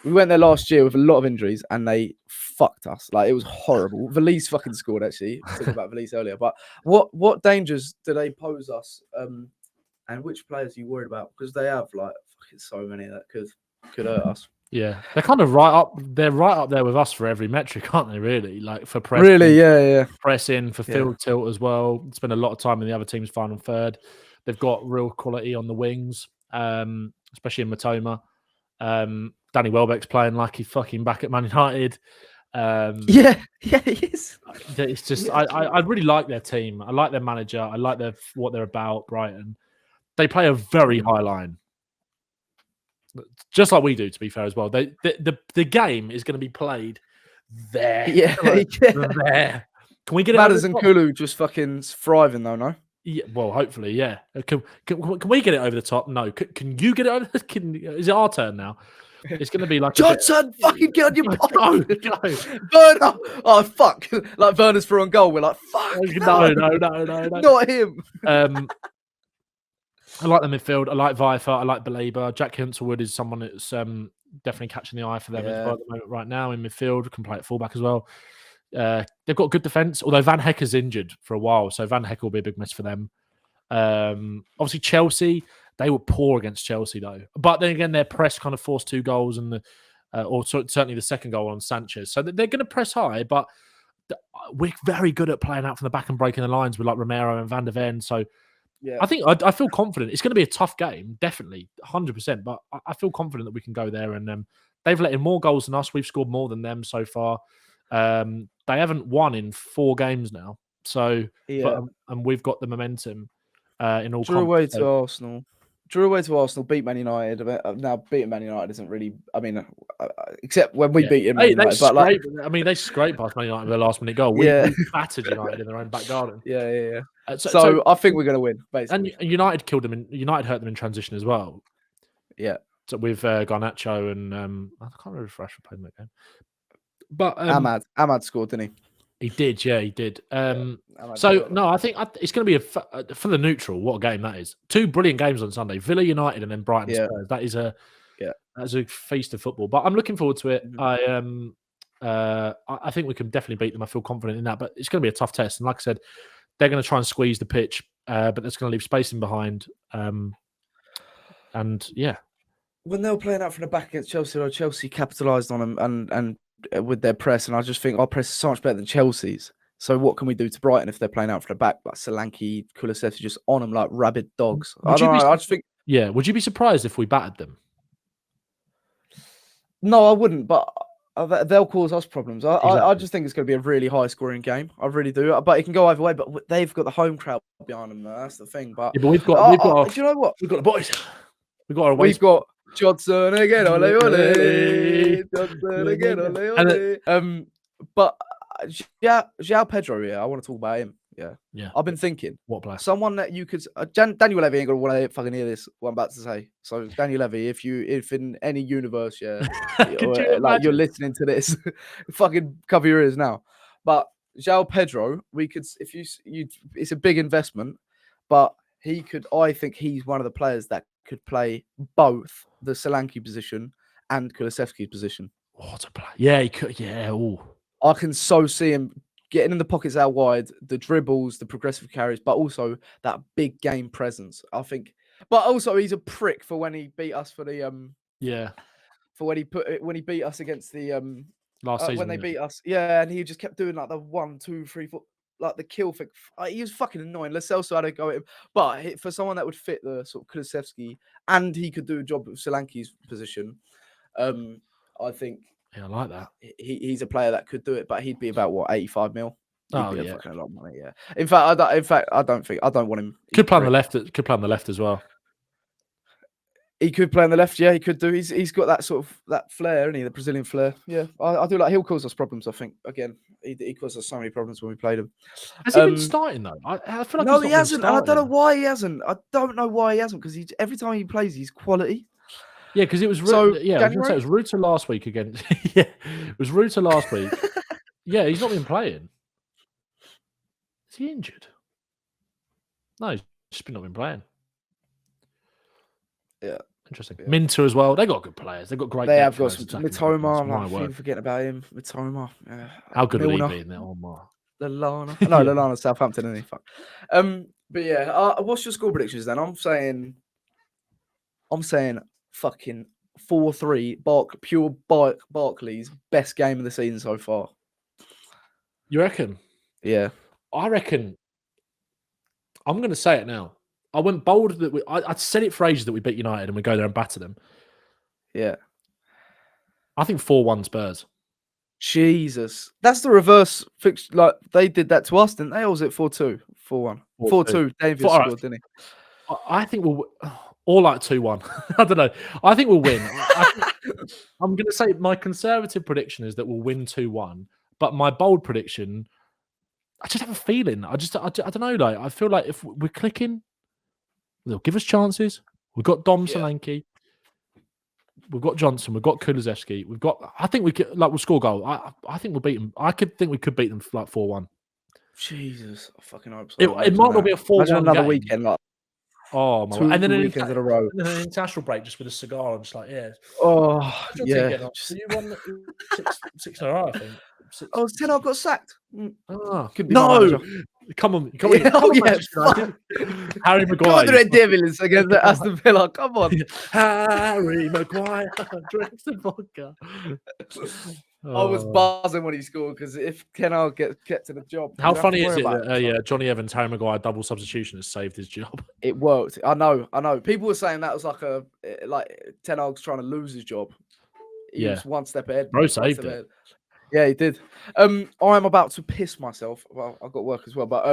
[SPEAKER 1] we went there last year with a lot of injuries and they fucked us. Like, it was horrible. Villiers fucking scored, actually. Talking about Villiers earlier. But what dangers do they pose us? And which players are you worried about? Because they have like fucking so many that could hurt us.
[SPEAKER 2] Yeah, they're kind of right up there with us for every metric, aren't they? Really, like for pressing,
[SPEAKER 1] really, yeah,
[SPEAKER 2] pressing for field tilt as well. Spend a lot of time in the other team's final third. They've got real quality on the wings, especially in Matoma. Danny Welbeck's playing like he's fucking back at Man United.
[SPEAKER 1] He is.
[SPEAKER 2] It's just I really like their team. I like their manager. I like what they're about. Brighton. They play a very high line. Just like we do, to be fair, as well. The game is going to be played there.
[SPEAKER 1] Yeah.
[SPEAKER 2] There. Can we get it?
[SPEAKER 1] Madders and Kulu just fucking thriving though, no?
[SPEAKER 2] Yeah, well, hopefully, yeah. Can we get it over the top? No. Can you get it over? Is it our turn now? It's going to be like
[SPEAKER 1] Johnson, fucking get on your bike.
[SPEAKER 2] Go.
[SPEAKER 1] Werner. Oh, fuck. Like Werner's through on goal. We're like, fuck.
[SPEAKER 2] No.
[SPEAKER 1] Not him.
[SPEAKER 2] I like the midfield. I like Vifer. I like Belabor. Jack Hinselwood is someone that's definitely catching the eye for them as well at the moment right now in midfield. Can play at fullback as well. They've got good defence, although Van Hecker's injured for a while, so Van Hecker will be a big miss for them. Obviously, Chelsea, they were poor against Chelsea, though. But then again, their press kind of forced 2 goals, and certainly the second goal on Sanchez. So they're going to press high, but we're very good at playing out from the back and breaking the lines with like Romero and Van der Ven. So I think I feel confident. It's going to be a tough game, definitely, 100%. But I feel confident that we can go there. And they've let in more goals than us. We've scored more than them so far. They haven't won in 4 games now. So, and we've got the momentum in all.
[SPEAKER 1] Drew away to Arsenal. Beat Man United. Now beating Man United isn't really. I mean, except when we beat Man United.
[SPEAKER 2] They scraped past Man United with a last-minute goal. We battered United in their own back garden.
[SPEAKER 1] Yeah. So I think we're going to win. Basically,
[SPEAKER 2] and United killed them. United hurt them in transition as well.
[SPEAKER 1] Yeah. So
[SPEAKER 2] with Garnacho and I can't remember if Rashford played in that game. But
[SPEAKER 1] Ahmad scored, didn't he?
[SPEAKER 2] He did, yeah, he did. So no, I think it's going to be for the neutral. What a game that is! 2 brilliant games on Sunday: Villa United and then Brighton Spurs. That is that's a feast of football. But I'm looking forward to it. Mm-hmm. I think we can definitely beat them. I feel confident in that. But it's going to be a tough test. And like I said, they're going to try and squeeze the pitch, but that's going to leave space in behind. And yeah,
[SPEAKER 1] when they were playing out from the back against Chelsea, Chelsea capitalised on them and with their press, and I just think our press is so much better than Chelsea's. So what can we do to Brighton if they're playing out from the back? Like Solanke, Kulusevski just on them like rabid dogs. I don't know. I just think.
[SPEAKER 2] Yeah, would you be surprised if we battered them?
[SPEAKER 1] No, I wouldn't. But they'll cause us problems. I just think it's going to be a really high-scoring game. I really do. But it can go either way. But they've got the home crowd behind them. That's the thing. But,
[SPEAKER 2] we've got.
[SPEAKER 1] Do you know what?
[SPEAKER 2] We've got the boys.
[SPEAKER 1] We've got Johnson again, ole. Johnson again, ole. But João Pedro, I want to talk about him. Yeah. I've been thinking,
[SPEAKER 2] what player?
[SPEAKER 1] Someone that you could. Daniel Levy ain't gonna want to fucking hear this. What I'm about to say. So Daniel Levy, if in any universe, like you're listening to this, fucking cover your ears now. But João Pedro, we could, if you, it's a big investment, but he could. I think he's one of the players that could play both the Solanke position and Kulusevski's position.
[SPEAKER 2] What a play! Yeah, he could. Yeah,
[SPEAKER 1] I can so see him getting in the pockets out wide, the dribbles, the progressive carries, but also that big game presence. I think, but also he's a prick for when he beat us for the for when he beat us against the
[SPEAKER 2] last season
[SPEAKER 1] when they beat us, and he just kept doing like the 1, 2, 3, 4. Like the kill thing, he was fucking annoying. Lo Celso had to go at him, but for someone that would fit the sort of Kulusevski, and he could do a job with Solanke's position, I think.
[SPEAKER 2] Yeah, I like that.
[SPEAKER 1] He's a player that could do it, but he'd be about 85 mil.
[SPEAKER 2] He'd
[SPEAKER 1] be fucking a lot of money. Yeah. In fact, I don't want him.
[SPEAKER 2] Could play on the left. Could play on the left as well.
[SPEAKER 1] He could play on the left. Yeah, he could do. He's got that sort of that flair, isn't he? The Brazilian flair. Yeah, I do like. He'll cause us problems. I think again, he caused us so many problems when we played him.
[SPEAKER 2] Has he been starting though? I feel like
[SPEAKER 1] no, he hasn't. And I don't know why he hasn't. Because every time he plays, he's quality.
[SPEAKER 2] Yeah, because it was it was Ruta last week again. Yeah, it was Ruta last week. Yeah, he's not been playing. Is he injured? No, he's just not been playing.
[SPEAKER 1] Yeah,
[SPEAKER 2] interesting. Yeah. Minter as well. They got good players. They got great.
[SPEAKER 1] They have got some. Mitoma. I keep forgetting about him. Mitoma.
[SPEAKER 2] How good will he be in there?
[SPEAKER 1] Lallana. No, Lallana, Southampton, isn't he? Fuck. But yeah, what's your score predictions then? I'm saying fucking 4-3. Barkley's best game of the season so far.
[SPEAKER 2] You reckon?
[SPEAKER 1] Yeah.
[SPEAKER 2] I reckon. I'm going to say it now. I went bold that I said it for ages that we beat United and we go there and batter them.
[SPEAKER 1] Yeah.
[SPEAKER 2] I think 4-1 Spurs.
[SPEAKER 1] Jesus. That's the reverse fix. Like, they did that to us, didn't they? Or was it 4-2? 4-1. 4-2. David scored, didn't he?
[SPEAKER 2] I think we'll... Or like 2-1. I don't know. I think we'll win. I'm going to say my conservative prediction is that we'll win 2-1. But my bold prediction, I just have a feeling. I don't know. Like, I feel like if we're clicking, they'll give us chances. We've got Dom Solanke. we've got Johnson, we've got Kulusevski, we've got. I think we could we'll score a goal. I think we'll beat them. I think we could beat them for 4-1.
[SPEAKER 1] Jesus, I fucking hope so.
[SPEAKER 2] It might not be a 4-1
[SPEAKER 1] Imagine another
[SPEAKER 2] game.
[SPEAKER 1] weekend, like
[SPEAKER 2] my
[SPEAKER 1] and then weekends in a row.
[SPEAKER 2] And then an international break just with a cigar and just yeah.
[SPEAKER 1] Oh yeah.
[SPEAKER 2] You won 6 in a row, I think. 6.
[SPEAKER 1] Oh, Ten Hag got sacked.
[SPEAKER 2] Could be no. Come on. Harry Maguire.
[SPEAKER 1] Come on, the Red Devils against Aston Villa. Come on.
[SPEAKER 2] Harry Maguire drinks the vodka.
[SPEAKER 1] I was buzzing when he scored because if Ten Hag gets kept in the job.
[SPEAKER 2] How funny is it that Johnny Evans, Harry Maguire double substitution has saved his job?
[SPEAKER 1] It worked. I know. People were saying that was like Ten Hag's trying to lose his job. He was one step ahead.
[SPEAKER 2] Bro saved it.
[SPEAKER 1] Yeah, he did. I'm about to piss myself. Well, I've got work as well, but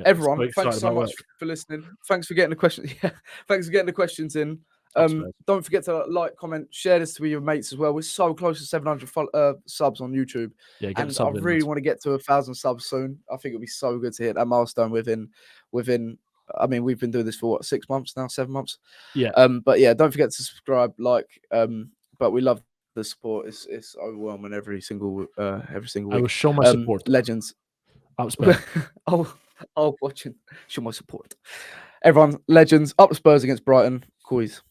[SPEAKER 1] everyone, thanks so much for listening. Thanks for getting the questions. Yeah, thanks for getting the questions in. Don't forget to like, comment, share this with your mates as well. We're so close to 700 subs on YouTube, and I really want to get to 1,000 subs soon. I think it'll be so good to hit that milestone within. I mean, we've been doing this for 6 months now, 7 months.
[SPEAKER 2] Yeah.
[SPEAKER 1] But yeah, don't forget to subscribe, like. But we love the support. It's overwhelming every single week.
[SPEAKER 2] I will show my support.
[SPEAKER 1] Legends.
[SPEAKER 2] I'll
[SPEAKER 1] watching. Show my support. Everyone, legends. Up the Spurs against Brighton. Coys.